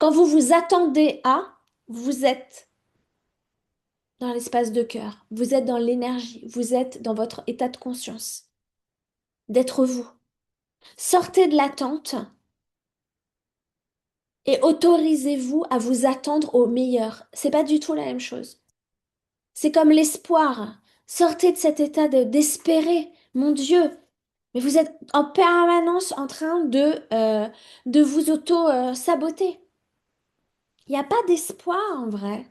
Quand vous vous attendez à, vous êtes dans l'espace de cœur, vous êtes dans l'énergie, vous êtes dans votre état de conscience, d'être vous. Sortez de l'attente et autorisez-vous à vous attendre au meilleur. C'est pas du tout la même chose. C'est comme l'espoir. Sortez de cet état d'espérer. Mon Dieu, mais vous êtes en permanence en train de vous auto-saboter. Il n'y a pas d'espoir en vrai.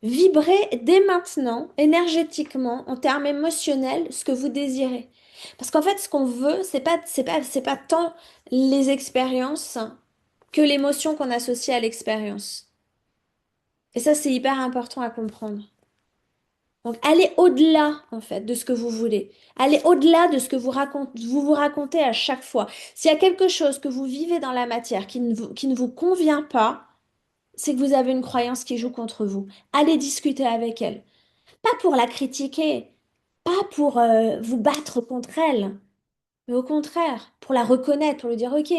Vibrez dès maintenant, énergétiquement, en termes émotionnels, ce que vous désirez. Parce qu'en fait, ce qu'on veut, c'est pas tant les expériences que l'émotion qu'on associe à l'expérience. Et ça, c'est hyper important à comprendre. Donc, allez au-delà, en fait, de ce que vous voulez. Allez au-delà de ce que vous racontez à chaque fois. S'il y a quelque chose que vous vivez dans la matière qui ne vous convient pas, c'est que vous avez une croyance qui joue contre vous. Allez discuter avec elle. Pas pour la critiquer, pas pour vous battre contre elle, mais au contraire, pour la reconnaître, pour lui dire, ok,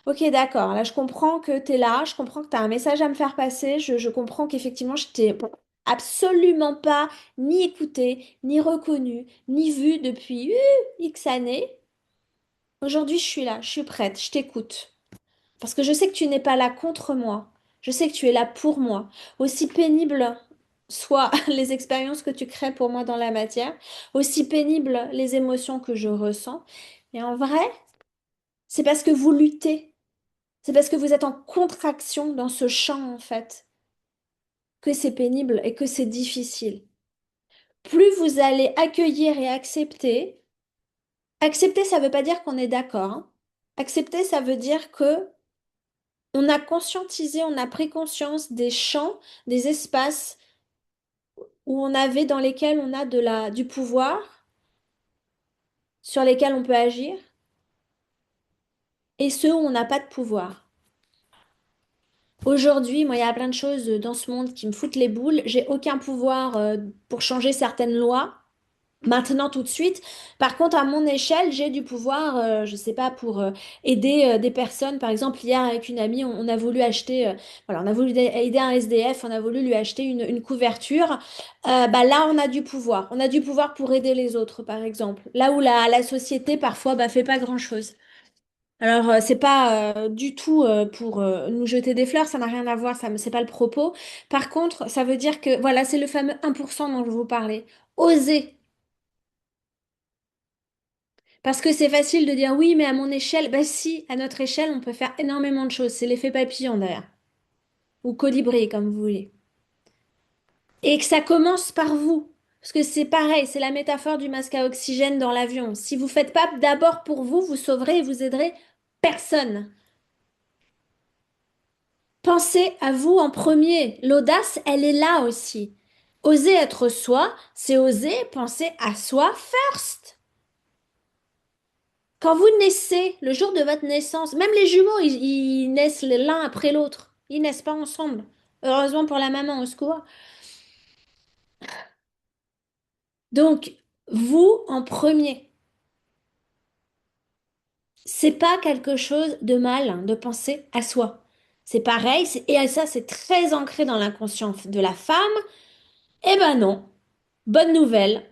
ok, d'accord, là je comprends que tu es là, je comprends que tu as un message à me faire passer, je comprends qu'effectivement je t'ai absolument pas ni écouté, ni reconnu, ni vu depuis X années. Aujourd'hui, je suis là, je suis prête, je t'écoute. Parce que je sais que tu n'es pas là contre moi. Je sais que tu es là pour moi. Aussi pénible soient les expériences que tu crées pour moi dans la matière, aussi pénibles les émotions que je ressens. Et en vrai, c'est parce que vous luttez. C'est parce que vous êtes en contraction dans ce champ, en fait, que c'est pénible et que c'est difficile. Plus vous allez accueillir et accepter, accepter, ça ne veut pas dire qu'on est d'accord, hein. Accepter, ça veut dire que On a conscientisé, on a pris conscience des champs, des espaces où on avait, dans lesquels on a du pouvoir, sur lesquels on peut agir, et ceux où on n'a pas de pouvoir. Aujourd'hui, moi, il y a plein de choses dans ce monde qui me foutent les boules. J'ai aucun pouvoir pour changer certaines lois. Maintenant, tout de suite. Par contre, à mon échelle, j'ai du pouvoir, je sais pas, pour aider des personnes. Par exemple, hier, avec une amie, on a voulu acheter, voilà, on a voulu aider un SDF, on a voulu lui acheter une couverture. Bah, là, on a du pouvoir. On a du pouvoir pour aider les autres, par exemple. Là où la société, parfois, bah, fait pas grand-chose. Alors, c'est pas du tout pour nous jeter des fleurs, ça n'a rien à voir, c'est pas le propos. Par contre, ça veut dire que, voilà, c'est le fameux 1% dont je vous parlais. Oser. Parce que c'est facile de dire oui, mais à mon échelle, bah si, à notre échelle, on peut faire énormément de choses. C'est l'effet papillon d'ailleurs, ou colibri, comme vous voulez. Et que ça commence par vous. Parce que c'est pareil, c'est la métaphore du masque à oxygène dans l'avion. Si vous faites pas d'abord pour vous, vous sauverez et vous aiderez personne. Pensez à vous en premier. L'audace, elle est là aussi. Oser être soi, c'est oser penser à soi first. Quand vous naissez, le jour de votre naissance, même les jumeaux, ils naissent l'un après l'autre. Ils naissent pas ensemble. Heureusement pour la maman, au secours. Donc, vous en premier. C'est pas quelque chose de mal hein, de penser à soi. C'est pareil, et ça, c'est très ancré dans l'inconscient de la femme. Eh ben non. Bonne nouvelle.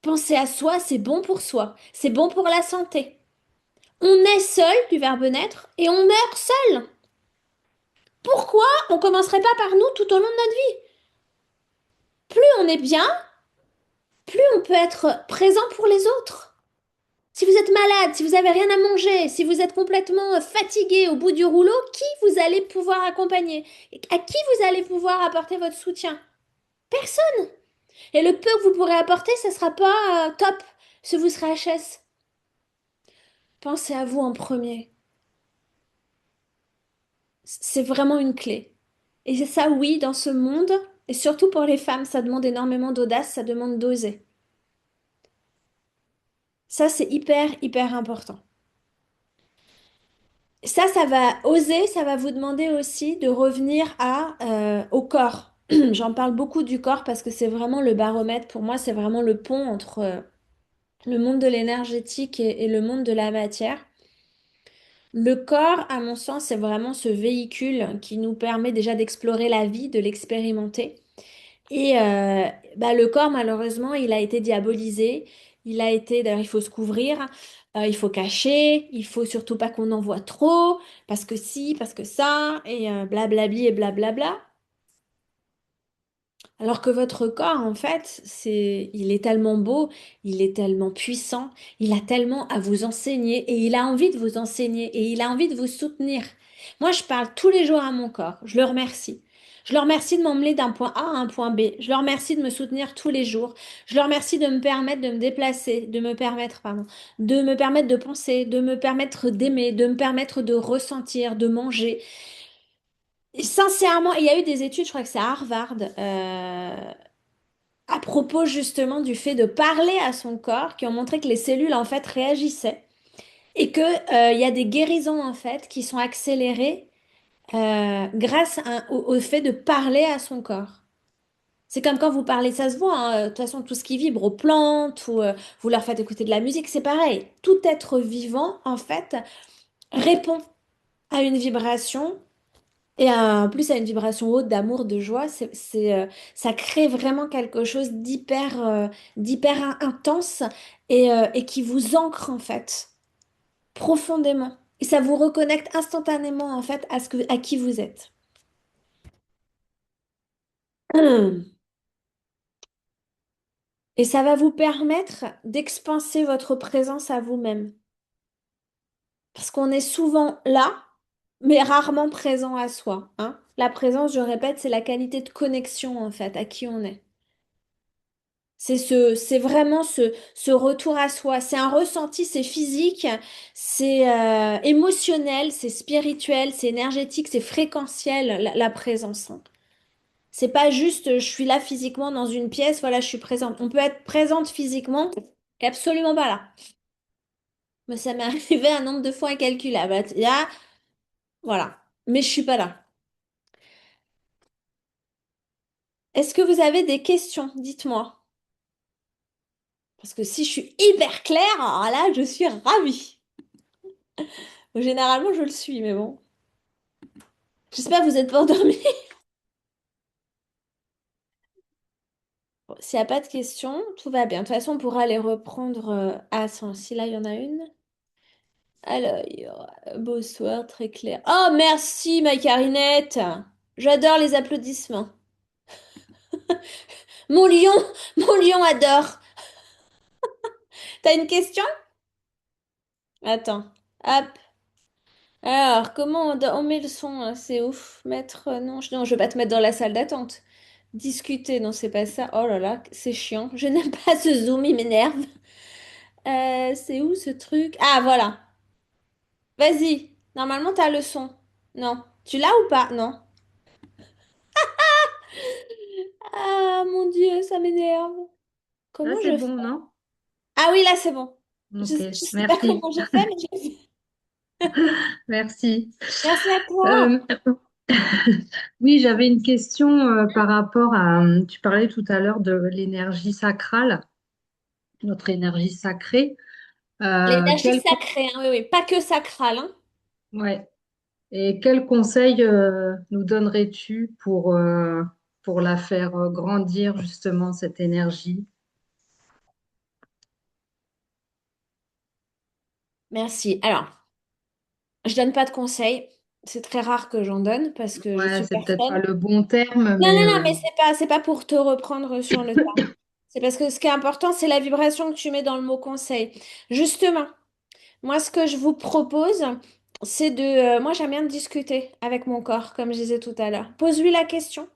Penser à soi, c'est bon pour soi. C'est bon pour la santé. On est seul du verbe naître et on meurt seul. Pourquoi on commencerait pas par nous tout au long de notre vie? Plus on est bien, plus on peut être présent pour les autres. Si vous êtes malade, si vous avez rien à manger, si vous êtes complètement fatigué au bout du rouleau, qui vous allez pouvoir accompagner? À qui vous allez pouvoir apporter votre soutien? Personne. Et le peu que vous pourrez apporter, ça sera pas top, si vous serez HS. Pensez à vous en premier. C'est vraiment une clé. Et c'est ça, oui, dans ce monde, et surtout pour les femmes, ça demande énormément d'audace, ça demande d'oser. Ça, c'est hyper, hyper important. Ça va oser, ça va vous demander aussi de revenir au corps. J'en parle beaucoup du corps parce que c'est vraiment le baromètre. Pour moi, c'est vraiment le pont entre le monde de l'énergétique et le monde de la matière. Le corps, à mon sens, c'est vraiment ce véhicule qui nous permet déjà d'explorer la vie, de l'expérimenter. Et bah, le corps, malheureusement, il a été diabolisé. Il a été, d'ailleurs, il faut se couvrir, il faut cacher, il faut surtout pas qu'on en voit trop, parce que si, parce que ça, et blablabli et blablabla. Alors que votre corps, en fait, il est tellement beau, il est tellement puissant, il a tellement à vous enseigner et il a envie de vous enseigner et il a envie de vous soutenir. Moi, je parle tous les jours à mon corps. Je le remercie. Je le remercie de m'emmener d'un point A à un point B. Je le remercie de me soutenir tous les jours. Je le remercie de me permettre de me déplacer, de me permettre de penser, de me permettre d'aimer, de me permettre de ressentir, de manger. Et sincèrement, il y a eu des études, je crois que c'est à Harvard, à propos justement du fait de parler à son corps, qui ont montré que les cellules en fait réagissaient et que il y a des guérisons en fait qui sont accélérées grâce au fait de parler à son corps. C'est comme quand vous parlez, ça se voit, hein, de toute façon, tout ce qui vibre aux plantes ou vous leur faites écouter de la musique, c'est pareil. Tout être vivant, en fait, répond à une vibration et en plus à une vibration haute d'amour, de joie. Ça crée vraiment quelque chose d'hyper intense et qui vous ancre, en fait, profondément. Et ça vous reconnecte instantanément, en fait, à qui vous êtes. Et ça va vous permettre d'expanser votre présence à vous-même. Parce qu'on est souvent là, mais rarement présent à soi, hein. La présence, je répète, c'est la qualité de connexion, en fait, à qui on est. C'est vraiment ce retour à soi. C'est un ressenti, c'est physique, c'est émotionnel, c'est spirituel, c'est énergétique, c'est fréquentiel, la présence, hein. C'est pas juste je suis là physiquement dans une pièce, voilà, je suis présente. On peut être présente physiquement et absolument pas là. Mais ça m'est arrivé un nombre de fois incalculable. Là, voilà. Mais je suis pas là. Est-ce que vous avez des questions? Dites-moi. Parce que si je suis hyper claire, alors là, je suis ravie. Généralement, je le suis, mais bon. J'espère que vous n'êtes pas endormi. Bon, s'il n'y a pas de questions, tout va bien. De toute façon, on pourra les reprendre. Ah, si là, il y en a une. Alors, bonsoir, très clair. Oh, merci, ma Carinette. J'adore les applaudissements. Mon lion, mon lion adore. T'as une question? Attends. Hop. Alors, comment on met le son, hein? C'est ouf. Mettre. Non, non, je vais pas te mettre dans la salle d'attente. Discuter, non, c'est pas ça. Oh là là, c'est chiant. Je n'aime pas ce zoom, il m'énerve. C'est où ce truc? Ah, voilà. Vas-y. Normalement, t'as le son. Non. Tu l'as ou pas? Non. Ah, mon Dieu, ça m'énerve. Là, Comment c'est je bon, fais? non? Ah oui, là, c'est bon. Ok, Je sais pas merci. comment j'ai fait, mais j'ai fait. Merci. Merci à toi. Euh, oui, j'avais une question par rapport à, tu parlais tout à l'heure de l'énergie sacrale, notre énergie sacrée. L'énergie Quel, sacrée, hein, oui, oui, pas que sacrale, hein. ouais. Et quel conseil nous donnerais-tu pour la faire grandir, justement, cette énergie? Merci. Alors, je donne pas de conseils. C'est très rare que j'en donne parce que je Ouais, suis c'est peut-être pas personne. le bon terme, Non, non, mais non, mais c'est pas pour te reprendre sur le tas. C'est parce que ce qui est important, c'est la vibration que tu mets dans le mot conseil. Justement, moi, ce que je vous propose, c'est moi, j'aime bien discuter avec mon corps, comme je disais tout à l'heure. Pose-lui la question.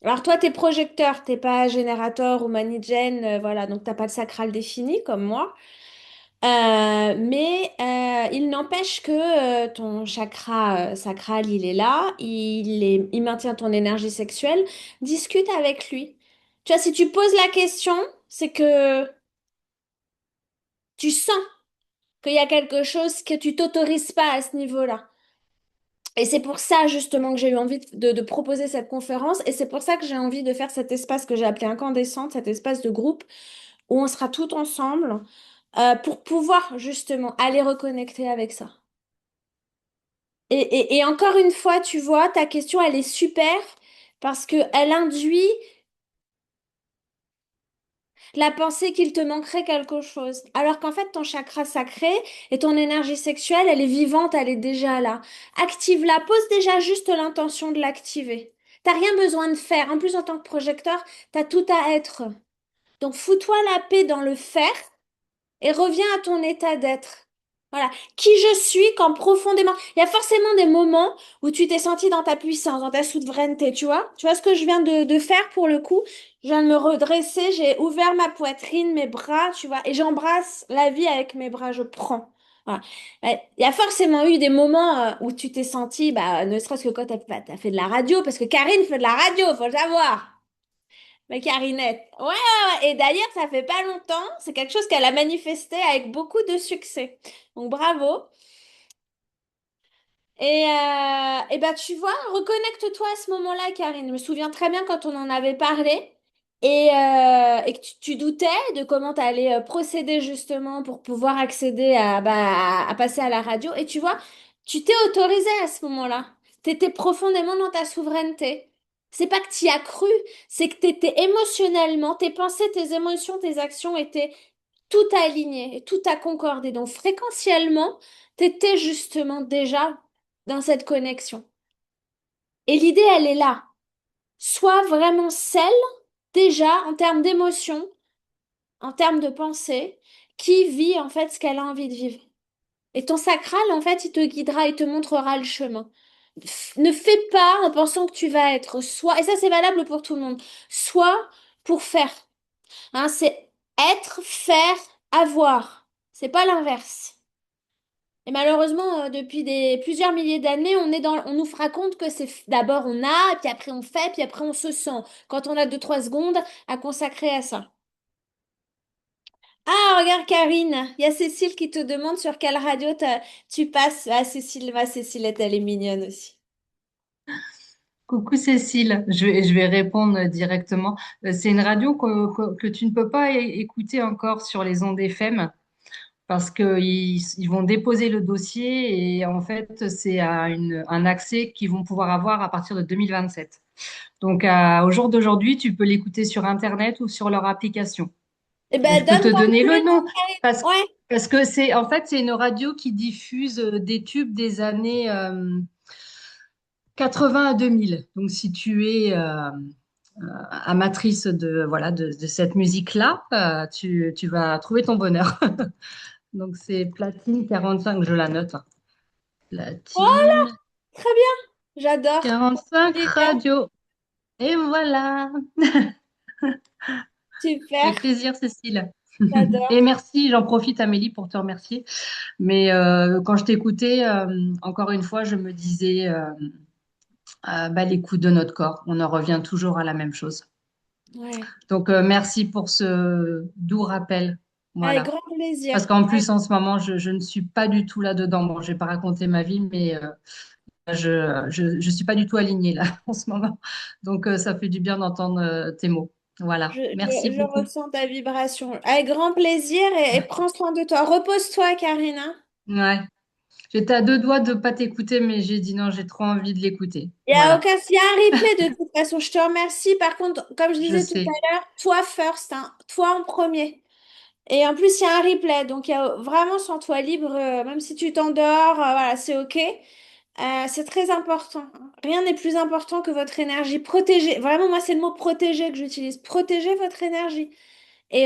Alors, toi, t'es projecteur, t'es pas générateur ou manigène, voilà, donc t'as pas le sacral défini comme moi. Mais il n'empêche que ton chakra sacral, il est là, il maintient ton énergie sexuelle. Discute avec lui. Tu vois, si tu poses la question, c'est que tu sens qu'il y a quelque chose que tu t'autorises pas à ce niveau-là. Et c'est pour ça justement que j'ai eu envie de proposer cette conférence et c'est pour ça que j'ai envie de faire cet espace que j'ai appelé incandescente, cet espace de groupe où on sera tout ensemble pour pouvoir justement aller reconnecter avec ça. Et encore une fois, tu vois, ta question, elle est super parce qu'elle induit la pensée qu'il te manquerait quelque chose. Alors qu'en fait, ton chakra sacré et ton énergie sexuelle, elle est vivante, elle est déjà là. Active-la, pose déjà juste l'intention de l'activer. T'as rien besoin de faire. En plus, en tant que projecteur, t'as tout à être. Donc, fous-toi la paix dans le faire et reviens à ton état d'être. Voilà. Qui je suis quand profondément. Il y a forcément des moments où tu t'es senti dans ta puissance, dans ta souveraineté, tu vois? Tu vois ce que je viens de faire pour le coup? Je viens de me redresser, j'ai ouvert ma poitrine, mes bras, tu vois, et j'embrasse la vie avec mes bras, je prends. Voilà. Il y a forcément eu des moments où tu t'es senti, bah, ne serait-ce que quand t'as fait de la radio, parce que Karine fait de la radio, faut le savoir. Mais Carinette. Ouais, ouais, ouais. Et d'ailleurs, ça fait pas longtemps. C'est quelque chose qu'elle a manifesté avec beaucoup de succès. Donc bravo. Et bah tu vois, reconnecte-toi à ce moment-là, Karine. Je me souviens très bien quand on en avait parlé et que tu doutais de comment tu allais procéder justement pour pouvoir accéder à passer à la radio. Et tu vois, tu t'es autorisé à ce moment-là. Tu étais profondément dans ta souveraineté. C'est pas que tu y as cru, c'est que tu étais émotionnellement, tes pensées, tes émotions, tes actions étaient tout aligné, et tout a concordé. Donc fréquentiellement, tu étais justement déjà dans cette connexion. Et l'idée, elle est là. Sois vraiment celle, déjà, en termes d'émotion, en termes de pensée, qui vit en fait ce qu'elle a envie de vivre. Et ton sacral, en fait, il te guidera, il te montrera le chemin. Ne fais pas en pensant que tu vas être soit, et ça c'est valable pour tout le monde, soit pour faire. Hein, c'est être, faire, avoir. C'est pas l'inverse. Et malheureusement, depuis plusieurs milliers d'années, on nous raconte que d'abord on a, puis après on fait, puis après on se sent. Quand on a 2, 3 secondes à consacrer à ça. Ah, regarde Karine, il y a Cécile qui te demande sur quelle radio tu passes. Ah, Cécile, Cécile, elle est mignonne aussi. Coucou Cécile, je vais répondre directement. C'est une radio que tu ne peux pas écouter encore sur les ondes FM parce qu'ils vont déposer le dossier et en fait, c'est un accès qu'ils vont pouvoir avoir à partir de 2027. Donc, au jour d'aujourd'hui, tu peux l'écouter sur Internet ou sur leur application. Eh Je ben, peux te donne-moi donner tous le les noms, nom Karine. parce, Ouais. parce que c'est en fait, c'est une radio qui diffuse des tubes des années 80 à 2000. Donc, si tu es amatrice de cette musique-là, tu vas trouver ton bonheur. Donc, c'est Platine 45, je la note, hein. Voilà, Platine très bien. J'adore. 45 Super. radio. Et voilà. Super. Avec plaisir, Cécile. Et J'adore. merci, j'en profite, Amélie, pour te remercier. Mais quand je t'écoutais, encore une fois, je me disais, bah, l'écoute de notre corps, on en revient toujours à la même chose. Ouais. Donc, merci pour ce doux rappel. Avec Voilà. grand plaisir. Parce qu'en plus, en ce moment, je ne suis pas du tout là-dedans. Bon, je vais pas raconter ma vie, mais je suis pas du tout alignée là en ce moment. Donc, ça fait du bien d'entendre tes mots. Voilà. Merci Je beaucoup. ressens ta vibration. Avec grand plaisir et prends soin de toi. Repose-toi, Karina. Ouais. J'étais à deux doigts de pas t'écouter, mais j'ai dit non, j'ai trop envie de l'écouter. Voilà. Il y a un replay de toute façon. Je te remercie. Par contre, comme je Je disais tout sais. à l'heure, toi first, hein, toi en premier. Et en plus, il y a un replay. Donc, il y a vraiment sens-toi libre. Même si tu t'endors, voilà, c'est OK. C'est très important. Rien n'est plus important que votre énergie. Protégez. Vraiment, moi, c'est le mot protéger que j'utilise. Protégez votre énergie. Et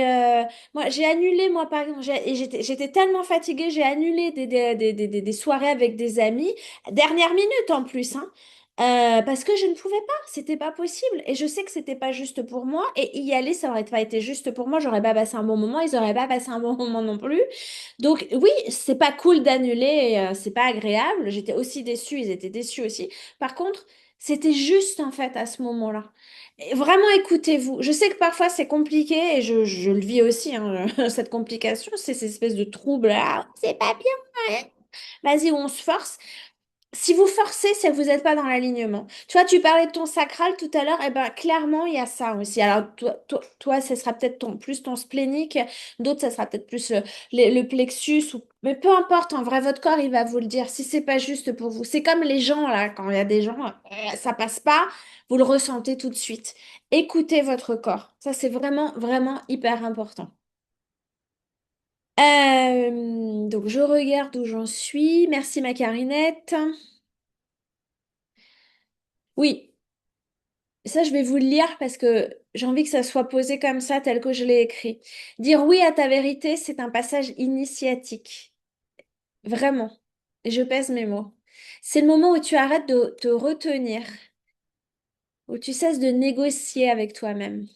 moi, j'ai annulé, moi, par exemple, j'étais tellement fatiguée, j'ai annulé des soirées avec des amis, dernière minute en plus, hein, parce que je ne pouvais pas, c'était pas possible. Et je sais que c'était pas juste pour moi, et y aller, ça aurait pas été juste pour moi, j'aurais pas passé un bon moment, ils auraient pas passé un bon moment non plus. Donc, oui, c'est pas cool d'annuler, c'est pas agréable, j'étais aussi déçue, ils étaient déçus aussi. Par contre, c'était juste, en fait, à ce moment-là. Et vraiment, écoutez-vous. Je sais que parfois c'est compliqué et je le vis aussi, hein, cette complication, c'est ces espèces de troubles. Ah, c'est pas bien. Ouais. Vas-y, on se force. Si vous forcez, c'est que vous n'êtes pas dans l'alignement. Tu vois, tu parlais de ton sacral tout à l'heure, et ben clairement, il y a ça aussi. Alors, toi, ce sera peut-être plus ton splénique, d'autres, ça sera peut-être plus le plexus, mais peu importe, en vrai, votre corps, il va vous le dire si c'est pas juste pour vous. C'est comme les gens, là, quand il y a des gens, ça passe pas, vous le ressentez tout de suite. Écoutez votre corps. Ça, c'est vraiment, vraiment hyper important. Donc, je regarde où j'en suis. Merci, ma Carinette. Oui. Ça, je vais vous le lire parce que j'ai envie que ça soit posé comme ça, tel que je l'ai écrit. Dire oui à ta vérité, c'est un passage initiatique. Vraiment. Et je pèse mes mots. C'est le moment où tu arrêtes de te retenir, où tu cesses de négocier avec toi-même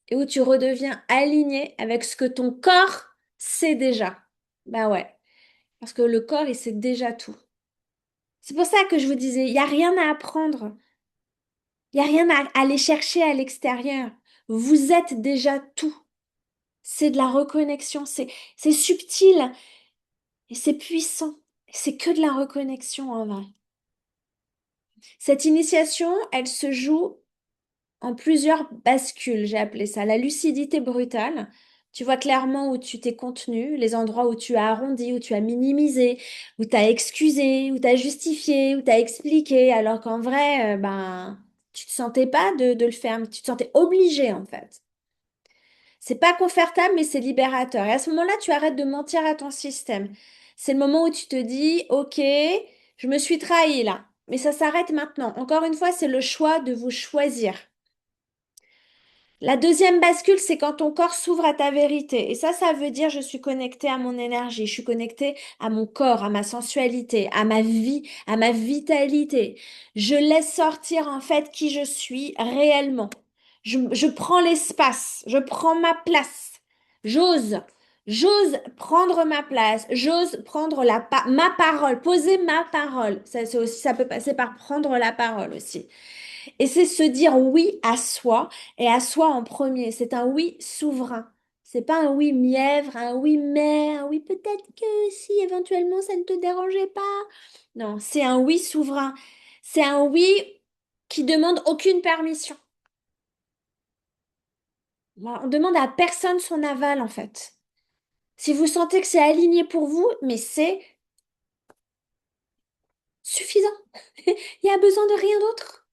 et où tu redeviens aligné avec ce que ton corps sait déjà. Bah ouais, parce que le corps, il sait déjà tout. C'est pour ça que je vous disais, il n'y a rien à apprendre. Il n'y a rien à aller chercher à l'extérieur. Vous êtes déjà tout. C'est de la reconnexion, c'est subtil et c'est puissant. C'est que de la reconnexion en vrai. Cette initiation, elle se joue en plusieurs bascules, j'ai appelé ça la lucidité brutale. Tu vois clairement où tu t'es contenu, les endroits où tu as arrondi, où tu as minimisé, où tu as excusé, où tu as justifié, où tu as expliqué, alors qu'en vrai, ben, tu te sentais pas de le faire, mais tu te sentais obligé en fait. C'est pas confortable, mais c'est libérateur. Et à ce moment-là, tu arrêtes de mentir à ton système. C'est le moment où tu te dis, OK, je me suis trahi là. Mais ça s'arrête maintenant. Encore une fois, c'est le choix de vous choisir. La deuxième bascule, c'est quand ton corps s'ouvre à ta vérité. Et ça veut dire je suis connectée à mon énergie, je suis connectée à mon corps, à ma sensualité, à ma vie, à ma vitalité. Je laisse sortir en fait qui je suis réellement. Je prends l'espace, je prends ma place. J'ose, j'ose prendre ma place, j'ose prendre ma parole, poser ma parole. Ça aussi, ça peut passer par prendre la parole aussi. Et c'est se dire oui à soi et à soi en premier. C'est un oui souverain. C'est pas un oui mièvre, un oui mais, un oui peut-être que si éventuellement ça ne te dérangeait pas. Non, c'est un oui souverain. C'est un oui qui demande aucune permission. Voilà, on demande à personne son aval en fait. Si vous sentez que c'est aligné pour vous, mais c'est suffisant. Il y a besoin de rien d'autre.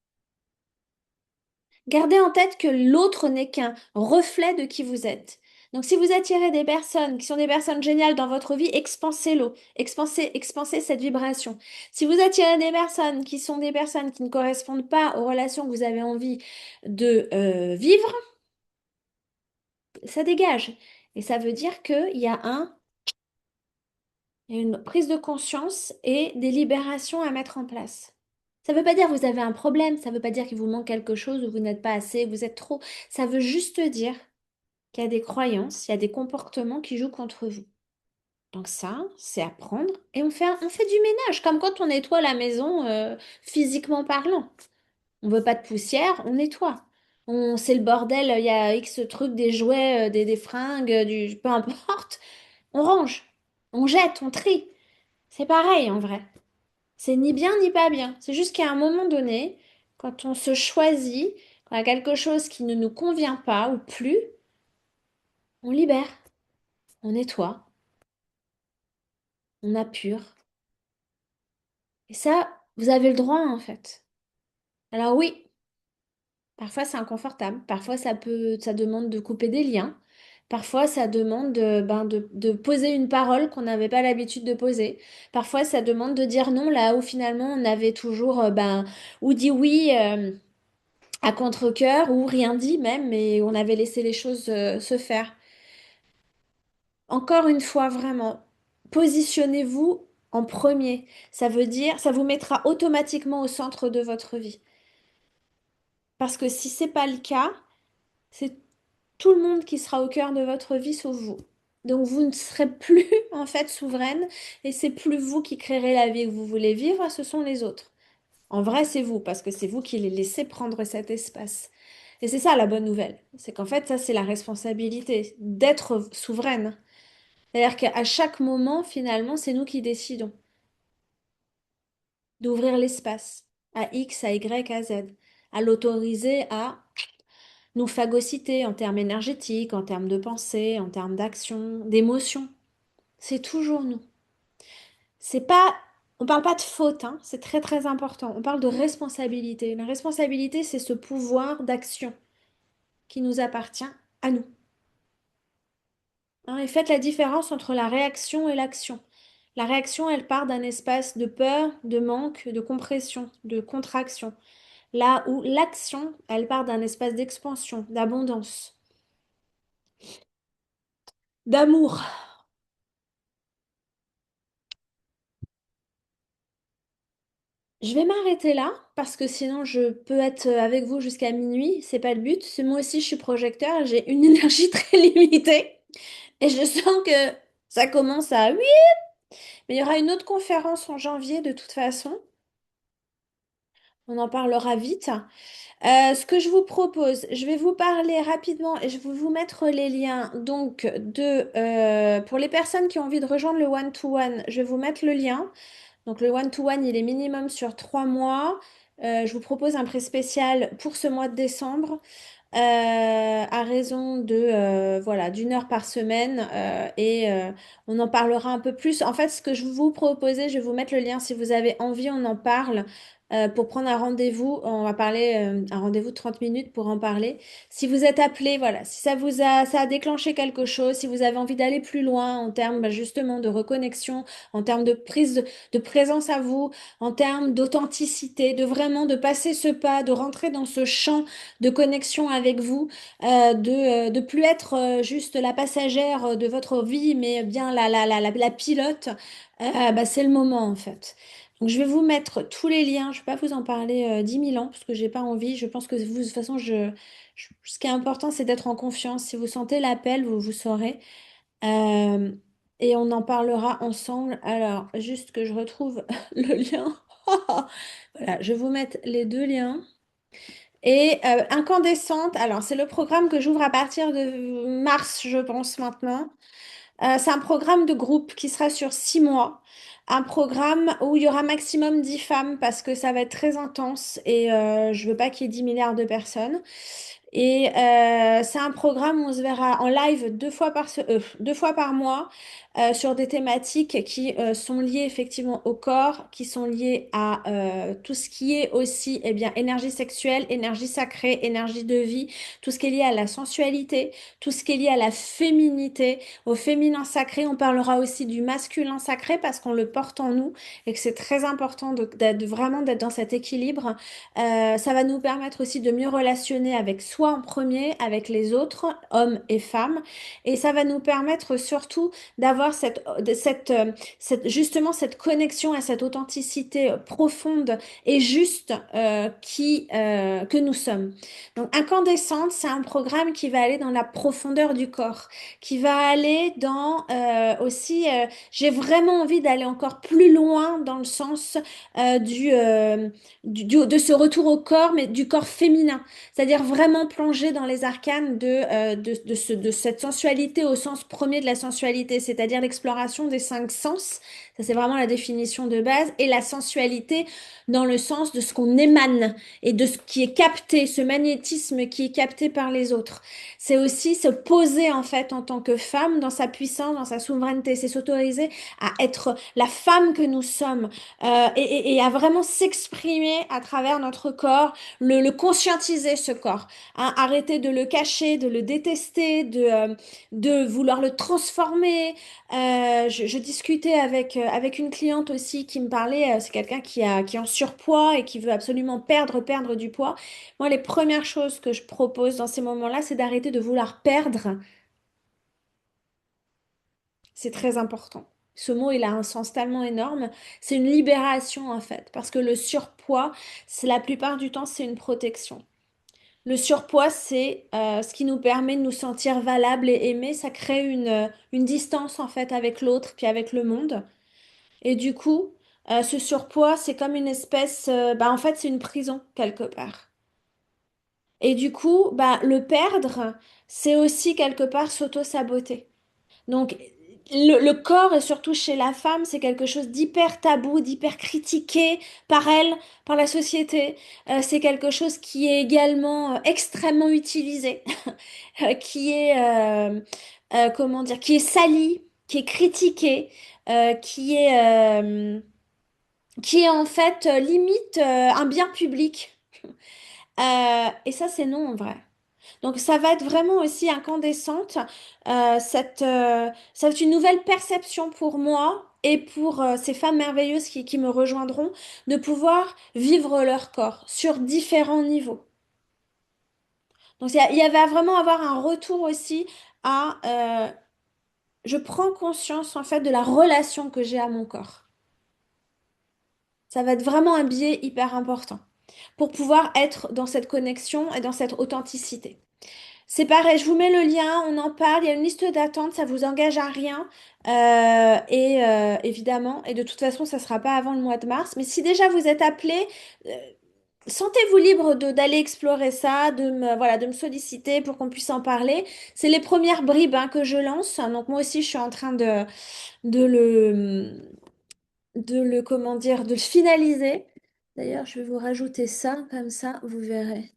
Gardez en tête que l'autre n'est qu'un reflet de qui vous êtes. Donc, si vous attirez des personnes qui sont des personnes géniales dans votre vie, expansez-le, expansez cette vibration. Si vous attirez des personnes qui sont des personnes qui ne correspondent pas aux relations que vous avez envie de vivre, ça dégage. Et ça veut dire il y a une prise de conscience et des libérations à mettre en place. Ça ne veut pas dire que vous avez un problème, ça ne veut pas dire qu'il vous manque quelque chose ou vous n'êtes pas assez, vous êtes trop. Ça veut juste dire qu'il y a des croyances, il y a des comportements qui jouent contre vous. Donc ça, c'est à prendre et on fait du ménage, comme quand on nettoie la maison physiquement parlant. On veut pas de poussière, on nettoie. C'est le bordel, il y a X trucs, des jouets, des fringues, peu importe. On range, on jette, on trie. C'est pareil en vrai. C'est ni bien ni pas bien. C'est juste qu'à un moment donné, quand on se choisit, quand il y a quelque chose qui ne nous convient pas ou plus, on libère, on nettoie, on appure. Et ça, vous avez le droit en fait. Alors oui, parfois c'est inconfortable, parfois ça demande de couper des liens, parfois ça demande de poser une parole qu'on n'avait pas l'habitude de poser, parfois ça demande de dire non là où finalement on avait toujours ou dit oui à contre-cœur ou rien dit même, mais on avait laissé les choses se faire. Encore une fois, vraiment, positionnez-vous en premier. Ça veut dire, ça vous mettra automatiquement au centre de votre vie. Parce que si c'est pas le cas, c'est tout le monde qui sera au cœur de votre vie sauf vous. Donc vous ne serez plus en fait souveraine et c'est plus vous qui créerez la vie que vous voulez vivre, ce sont les autres. En vrai, c'est vous parce que c'est vous qui les laissez prendre cet espace. Et c'est ça la bonne nouvelle, c'est qu'en fait ça c'est la responsabilité d'être souveraine. C'est-à-dire qu'à chaque moment finalement c'est nous qui décidons d'ouvrir l'espace à X, à Y, à Z, à l'autoriser à nous phagocyter en termes énergétiques, en termes de pensée, en termes d'action, d'émotion. C'est toujours nous. C'est pas, on parle pas de faute, hein, c'est très très important. On parle de responsabilité. La responsabilité, c'est ce pouvoir d'action qui nous appartient à nous. Hein, et faites la différence entre la réaction et l'action. La réaction, elle part d'un espace de peur, de manque, de compression, de contraction. Là où l'action, elle part d'un espace d'expansion, d'abondance, d'amour. Je vais m'arrêter là parce que sinon je peux être avec vous jusqu'à minuit. C'est pas le but. C'est moi aussi je suis projecteur. J'ai une énergie très limitée et je sens que ça commence à oui. Mais il y aura une autre conférence en janvier de toute façon. On en parlera vite. Ce que je vous propose, je vais vous parler rapidement et je vais vous mettre les liens. Donc pour les personnes qui ont envie de rejoindre le one-to-one, je vais vous mettre le lien. Donc le one-to-one, il est minimum sur 3 mois. Je vous propose un prix spécial pour ce mois de décembre à raison de voilà d'1 heure par semaine on en parlera un peu plus. En fait, ce que je vous proposais, je vais vous mettre le lien si vous avez envie, on en parle. Pour prendre un rendez-vous, on va parler un rendez-vous de 30 minutes pour en parler. Si vous êtes appelé, voilà, si ça a déclenché quelque chose, si vous avez envie d'aller plus loin en termes justement de reconnexion, en termes de prise de présence à vous, en termes d'authenticité, de vraiment de passer ce pas, de rentrer dans ce champ de connexion avec vous, de plus être juste la passagère de votre vie, mais bien la pilote, c'est le moment en fait. Donc, je vais vous mettre tous les liens. Je ne vais pas vous en parler 10 000 ans parce que j'ai pas envie. Je pense que vous, de toute façon, ce qui est important, c'est d'être en confiance. Si vous sentez l'appel, vous saurez. Euh, et on en parlera ensemble. Alors, juste que je retrouve le lien. Voilà, je vais vous mettre les deux liens. Et Incandescente, alors c'est le programme que j'ouvre à partir de mars, je pense maintenant. C'est un programme de groupe qui sera sur 6 mois. Un programme où il y aura maximum 10 femmes parce que ça va être très intense et je veux pas qu'il y ait 10 milliards de personnes. Et c'est un programme où on se verra en live 2 fois par mois sur des thématiques qui sont liées effectivement au corps, qui sont liées à tout ce qui est aussi eh bien, énergie sexuelle, énergie sacrée, énergie de vie, tout ce qui est lié à la sensualité, tout ce qui est lié à la féminité, au féminin sacré. On parlera aussi du masculin sacré parce qu'on le porte en nous et que c'est très important vraiment d'être dans cet équilibre. Ça va nous permettre aussi de mieux relationner avec soi en premier, avec les autres, hommes et femmes. Et ça va nous permettre surtout d'avoir justement cette connexion à cette authenticité profonde et juste que nous sommes. Donc, Incandescente, c'est un programme qui va aller dans la profondeur du corps, qui va aller dans aussi, j'ai vraiment envie d'aller encore plus loin dans le sens de ce retour au corps, mais du corps féminin. C'est-à-dire vraiment plonger dans les arcanes de cette sensualité au sens premier de la sensualité, c'est-à-dire l'exploration des 5 sens. Ça, c'est vraiment la définition de base. Et la sensualité dans le sens de ce qu'on émane et de ce qui est capté, ce magnétisme qui est capté par les autres. C'est aussi se poser en fait en tant que femme dans sa puissance, dans sa souveraineté. C'est s'autoriser à être la femme que nous sommes et à vraiment s'exprimer à travers notre corps, le conscientiser ce corps, hein, arrêter de le cacher, de le détester, de vouloir le transformer. Je discutais avec une cliente aussi qui me parlait, c'est quelqu'un qui est en surpoids et qui veut absolument perdre du poids. Moi, les premières choses que je propose dans ces moments-là, c'est d'arrêter de vouloir perdre. C'est très important. Ce mot, il a un sens tellement énorme. C'est une libération en fait, parce que le surpoids, c'est la plupart du temps, c'est une protection. Le surpoids, c'est ce qui nous permet de nous sentir valables et aimés. Ça crée une distance en fait avec l'autre, puis avec le monde. Et du coup, ce surpoids, c'est comme une espèce, en fait, c'est une prison quelque part. Et du coup, le perdre, c'est aussi quelque part s'auto-saboter. Donc, le corps, et surtout chez la femme, c'est quelque chose d'hyper tabou, d'hyper critiqué par elle, par la société. C'est quelque chose qui est également extrêmement utilisé, comment dire, qui est sali, qui est critiqué, qui est en fait limite un bien public. Et ça, c'est non en vrai. Donc ça va être vraiment aussi incandescente. Ça va être une nouvelle perception pour moi et pour ces femmes merveilleuses qui me rejoindront de pouvoir vivre leur corps sur différents niveaux. Donc va vraiment avoir un retour aussi à je prends conscience en fait de la relation que j'ai à mon corps. Ça va être vraiment un biais hyper important pour pouvoir être dans cette connexion et dans cette authenticité. C'est pareil, je vous mets le lien, on en parle, il y a une liste d'attente, ça vous engage à rien, évidemment, et de toute façon, ça sera pas avant le mois de mars. Mais si déjà vous êtes appelé, euh, sentez-vous libre d'aller explorer ça, voilà, de me solliciter pour qu'on puisse en parler. C'est les premières bribes hein, que je lance, donc moi aussi, je suis en train de comment dire, de le finaliser. D'ailleurs, je vais vous rajouter ça, comme ça, vous verrez.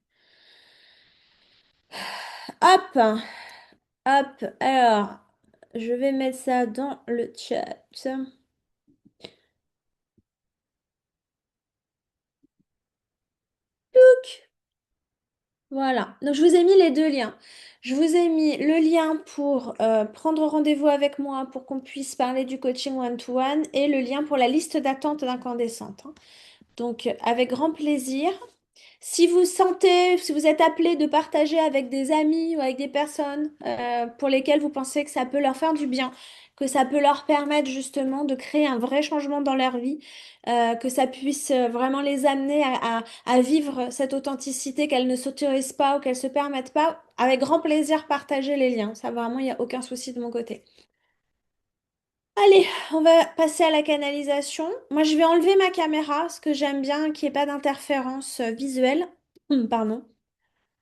Hop! Hop, alors, je vais mettre ça dans le chat. Voilà, donc je vous ai mis les deux liens. Je vous ai mis le lien pour prendre rendez-vous avec moi pour qu'on puisse parler du coaching one-to-one et le lien pour la liste d'attente d'incandescente. Hein. Donc, avec grand plaisir. Si vous sentez, si vous êtes appelé de partager avec des amis ou avec des personnes pour lesquelles vous pensez que ça peut leur faire du bien, que ça peut leur permettre justement de créer un vrai changement dans leur vie, que ça puisse vraiment les amener à vivre cette authenticité qu'elles ne s'autorisent pas ou qu'elles se permettent pas, avec grand plaisir partager les liens. Ça vraiment, il n'y a aucun souci de mon côté. Allez, on va passer à la canalisation. Moi, je vais enlever ma caméra, parce que j'aime bien qu'il n'y ait pas d'interférence visuelle. Pardon.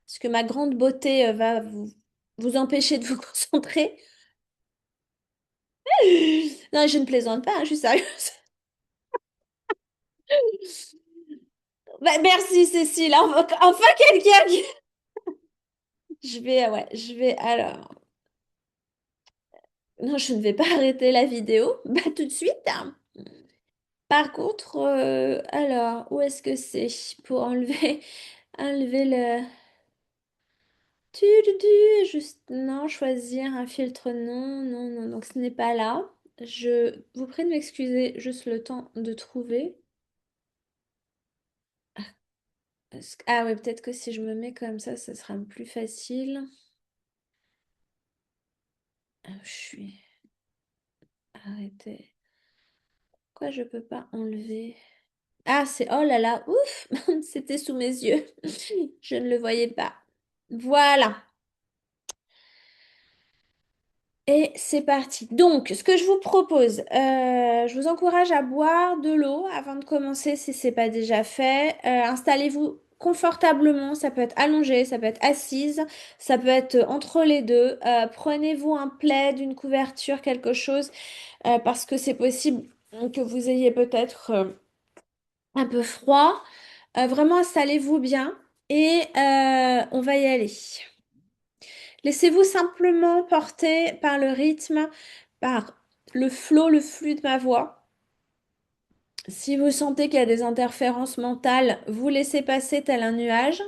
Parce que ma grande beauté va vous empêcher de vous concentrer. Non, je ne plaisante pas, hein, je suis sérieuse. Bah, merci Cécile, enfin quelqu'un qui... ouais, je vais alors... Non, je ne vais pas arrêter la vidéo, bah tout de suite, hein. Par contre, alors, où est-ce que c'est pour enlever le... Juste, non, choisir un filtre, non, non, non, donc ce n'est pas là. Je vous prie de m'excuser, juste le temps de trouver. Ah ouais, peut-être que si je me mets comme ça sera plus facile. Ah, je suis arrêtée. Quoi, je peux pas enlever? Ah, c'est... Oh là là, ouf! C'était sous mes yeux. Je ne le voyais pas. Voilà. Et c'est parti. Donc, ce que je vous propose, je vous encourage à boire de l'eau avant de commencer si ce n'est pas déjà fait. Installez-vous confortablement. Ça peut être allongé, ça peut être assise, ça peut être entre les deux. Prenez-vous un plaid, une couverture, quelque chose, parce que c'est possible que vous ayez peut-être un peu froid. Vraiment, installez-vous bien et on va y aller. Laissez-vous simplement porter par le rythme, par le flot, le flux de ma voix. Si vous sentez qu'il y a des interférences mentales, vous laissez passer tel un nuage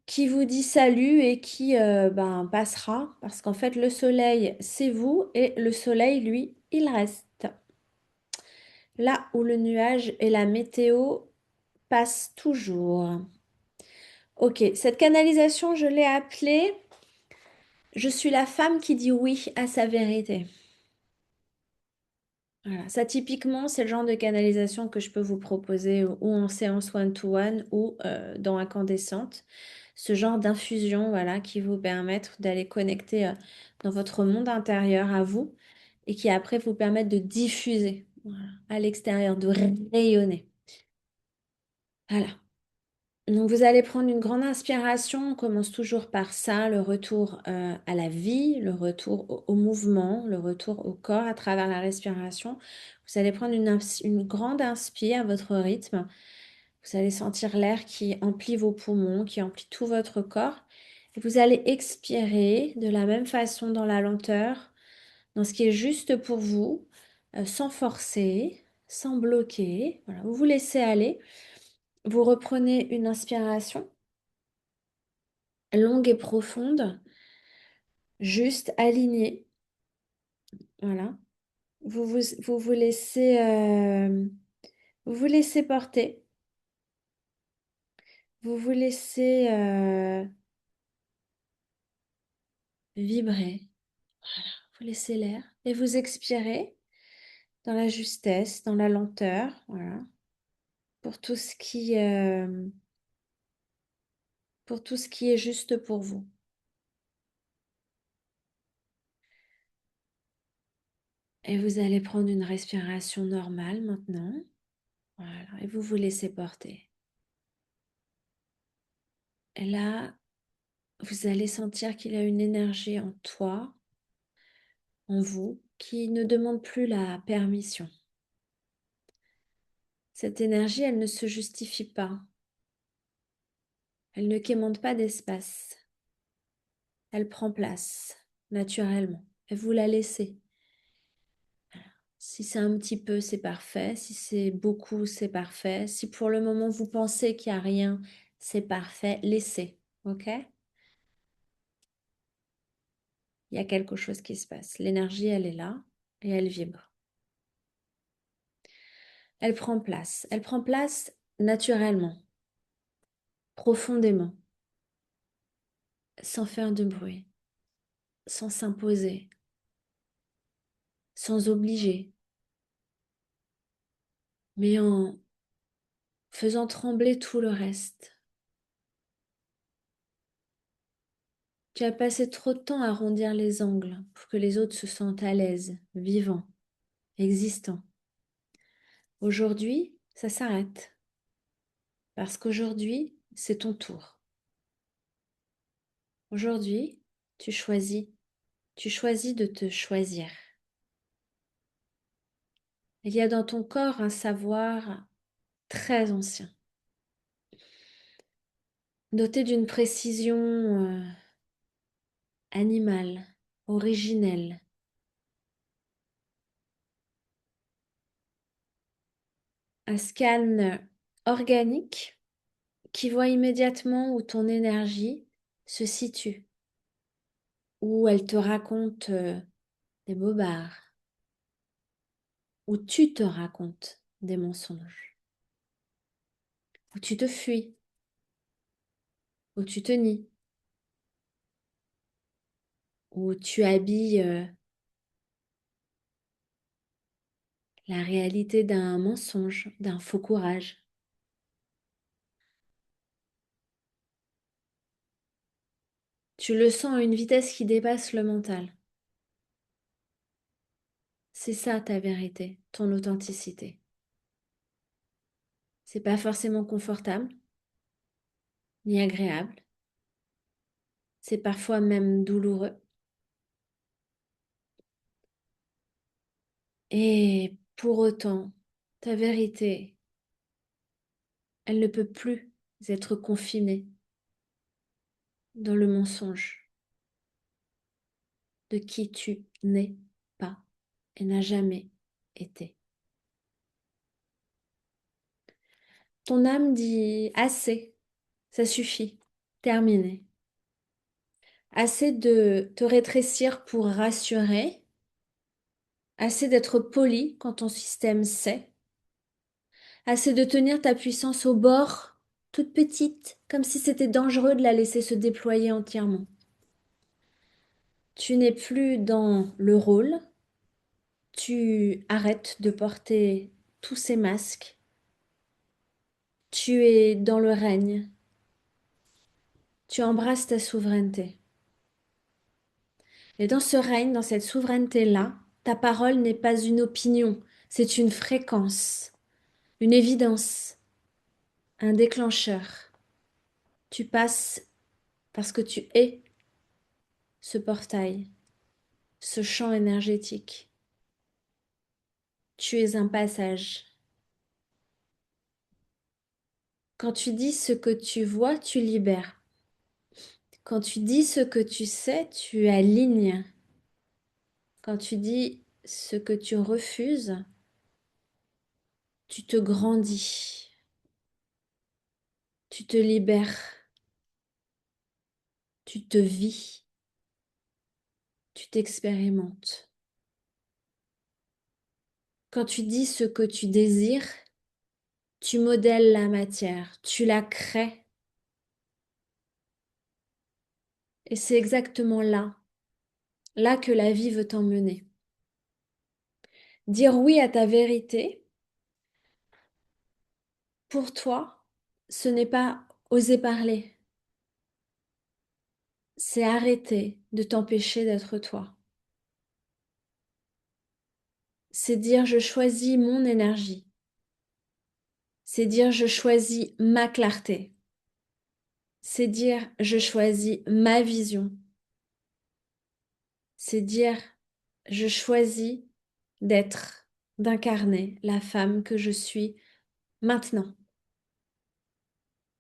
qui vous dit salut et qui passera. Parce qu'en fait, le soleil, c'est vous et le soleil, lui, il reste. Là où le nuage et la météo passent toujours. Ok, cette canalisation, je l'ai appelée Je suis la femme qui dit oui à sa vérité. Voilà. Ça, typiquement, c'est le genre de canalisation que je peux vous proposer ou en séance one-to-one ou dans Incandescente. Ce genre d'infusion, voilà, qui vous permettent d'aller connecter dans votre monde intérieur à vous et qui après vous permettent de diffuser, voilà, à l'extérieur, de rayonner. Voilà. Donc vous allez prendre une grande inspiration. On commence toujours par ça, le retour à la vie, le retour au mouvement, le retour au corps à travers la respiration. Vous allez prendre une grande inspire à votre rythme. Vous allez sentir l'air qui emplit vos poumons, qui emplit tout votre corps. Et vous allez expirer de la même façon dans la lenteur, dans ce qui est juste pour vous, sans forcer, sans bloquer. Voilà, vous vous laissez aller. Vous reprenez une inspiration longue et profonde, juste alignée. Voilà. Vous vous laissez porter. Vous vous laissez vibrer. Vous laissez l'air et vous expirez dans la justesse, dans la lenteur. Voilà. Pour tout ce pour tout ce qui est juste pour vous. Et vous allez prendre une respiration normale maintenant. Voilà. Et vous vous laissez porter. Et là, vous allez sentir qu'il y a une énergie en toi, en vous, qui ne demande plus la permission. Cette énergie, elle ne se justifie pas. Elle ne quémande pas d'espace. Elle prend place naturellement. Et vous la laissez. Si c'est un petit peu, c'est parfait. Si c'est beaucoup, c'est parfait. Si pour le moment vous pensez qu'il n'y a rien, c'est parfait. Laissez. OK? Il y a quelque chose qui se passe. L'énergie, elle est là et elle vibre. Elle prend place. Elle prend place naturellement, profondément, sans faire de bruit, sans s'imposer, sans obliger, mais en faisant trembler tout le reste. Tu as passé trop de temps à arrondir les angles pour que les autres se sentent à l'aise, vivants, existants. Aujourd'hui, ça s'arrête. Parce qu'aujourd'hui, c'est ton tour. Aujourd'hui, tu choisis. Tu choisis de te choisir. Il y a dans ton corps un savoir très ancien, doté d'une précision animale, originelle, un scan organique qui voit immédiatement où ton énergie se situe, où elle te raconte des bobards, où tu te racontes des mensonges, où tu te fuis, où tu te nies, où tu habilles la réalité d'un mensonge, d'un faux courage. Tu le sens à une vitesse qui dépasse le mental. C'est ça ta vérité, ton authenticité. C'est pas forcément confortable, ni agréable. C'est parfois même douloureux. Et pour autant, ta vérité, elle ne peut plus être confinée dans le mensonge de qui tu n'es pas et n'as jamais été. Ton âme dit assez, ça suffit, terminé. Assez de te rétrécir pour rassurer, assez d'être poli quand ton système sait, assez de tenir ta puissance au bord, toute petite, comme si c'était dangereux de la laisser se déployer entièrement. Tu n'es plus dans le rôle, tu arrêtes de porter tous ces masques, tu es dans le règne, tu embrasses ta souveraineté. Et dans ce règne, dans cette souveraineté-là, ta parole n'est pas une opinion, c'est une fréquence, une évidence, un déclencheur. Tu passes parce que tu es ce portail, ce champ énergétique. Tu es un passage. Quand tu dis ce que tu vois, tu libères. Quand tu dis ce que tu sais, tu alignes. Quand tu dis ce que tu refuses, tu te grandis. Tu te libères. Tu te vis. Tu t'expérimentes. Quand tu dis ce que tu désires, tu modèles la matière, tu la crées. Et c'est exactement là que la vie veut t'emmener. Dire oui à ta vérité, pour toi, ce n'est pas oser parler, c'est arrêter de t'empêcher d'être toi. C'est dire je choisis mon énergie. C'est dire je choisis ma clarté. C'est dire je choisis ma vision. C'est dire je choisis d'être, d'incarner la femme que je suis maintenant.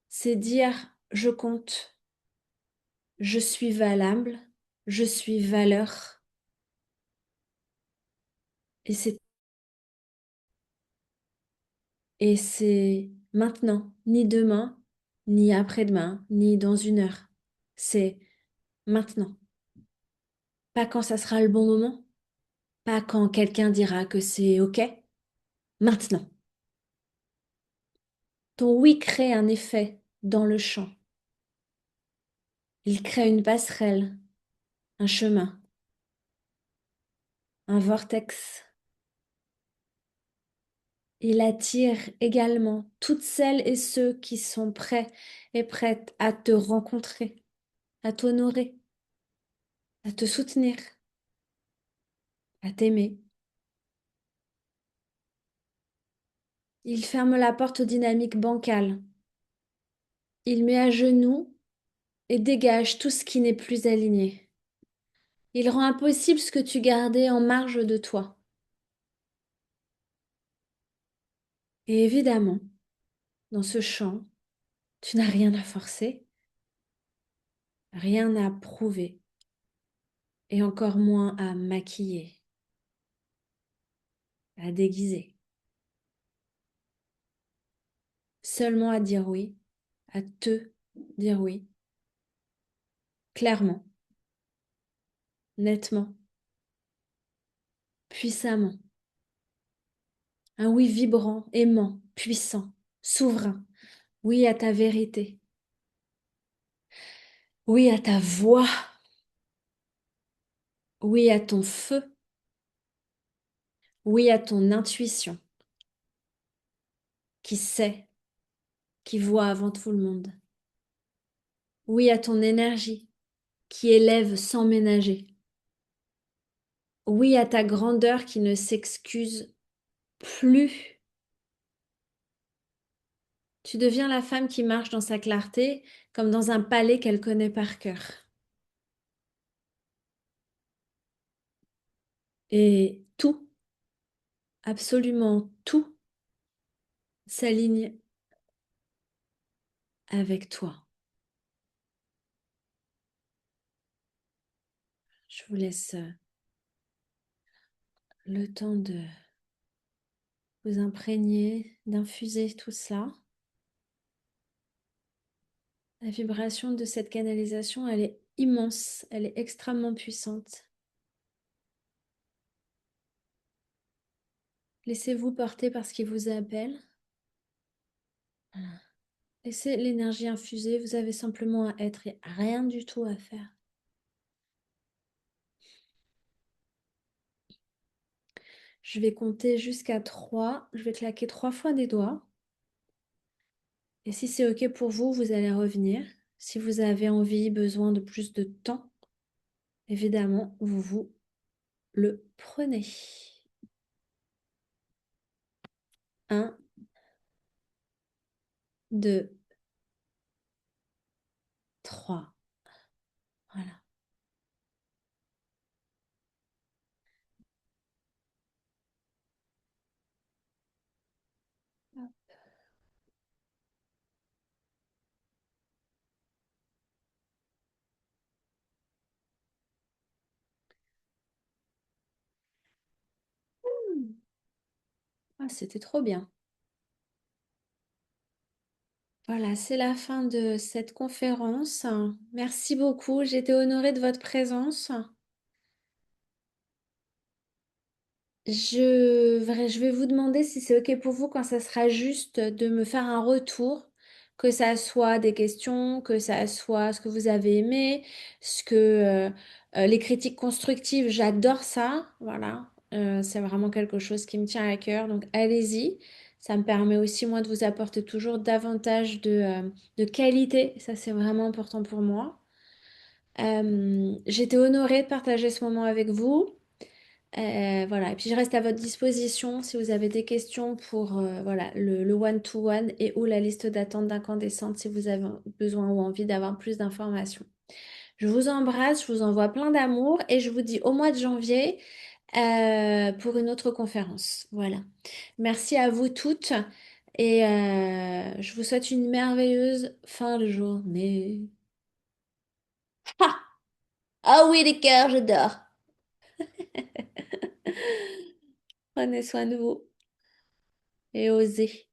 C'est dire je compte, je suis valable, je suis valeur. Et c'est maintenant, ni demain, ni après-demain, ni dans une heure. C'est maintenant. Pas quand ça sera le bon moment, pas quand quelqu'un dira que c'est OK. Maintenant. Ton oui crée un effet dans le champ. Il crée une passerelle, un chemin. un vortex. Il attire également toutes celles et ceux qui sont prêts et prêtes à te rencontrer, à t'honorer, à te soutenir, à t'aimer. Il ferme la porte aux dynamiques bancales. Il met à genoux et dégage tout ce qui n'est plus aligné. Il rend impossible ce que tu gardais en marge de toi. Et évidemment, dans ce champ, tu n'as rien à forcer, rien à prouver, et encore moins à maquiller, à déguiser. Seulement à dire oui, à te dire oui, clairement, nettement, puissamment. Un oui vibrant, aimant, puissant, souverain. Oui à ta vérité. Oui à ta voix. Oui à ton feu. Oui à ton intuition qui sait, qui voit avant tout le monde. Oui à ton énergie qui élève sans ménager. Oui à ta grandeur qui ne s'excuse plus. Tu deviens la femme qui marche dans sa clarté comme dans un palais qu'elle connaît par cœur. Et tout, absolument tout, s'aligne avec toi. Je vous laisse le temps de vous imprégner, d'infuser tout cela. La vibration de cette canalisation, elle est immense, elle est extrêmement puissante. Laissez-vous porter par ce qui vous appelle. Voilà. Laissez l'énergie infuser, vous avez simplement à être, il n'y a rien du tout à faire. Je vais compter jusqu'à 3, je vais claquer 3 fois des doigts. Et si c'est OK pour vous, vous allez revenir. Si vous avez envie, besoin de plus de temps, évidemment, vous le prenez. 1, 2, 3. Voilà. Ah, c'était trop bien. Voilà, c'est la fin de cette conférence. Merci beaucoup. J'ai été honorée de votre présence. Je vais vous demander si c'est OK pour vous quand ça sera juste de me faire un retour, que ça soit des questions, que ça soit ce que vous avez aimé, les critiques constructives, j'adore ça. Voilà. C'est vraiment quelque chose qui me tient à cœur. Donc allez-y. Ça me permet aussi, moi, de vous apporter toujours davantage de qualité. Ça, c'est vraiment important pour moi. J'étais honorée de partager ce moment avec vous. Voilà, et puis je reste à votre disposition si vous avez des questions pour voilà, le one-to-one et ou la liste d'attente d'incandescente si vous avez besoin ou envie d'avoir plus d'informations. Je vous embrasse, je vous envoie plein d'amour et je vous dis au mois de janvier pour une autre conférence. Voilà. Merci à vous toutes et je vous souhaite une merveilleuse fin de journée. Ah, ah oui, les cœurs, je dors. Prenez soin de vous et osez.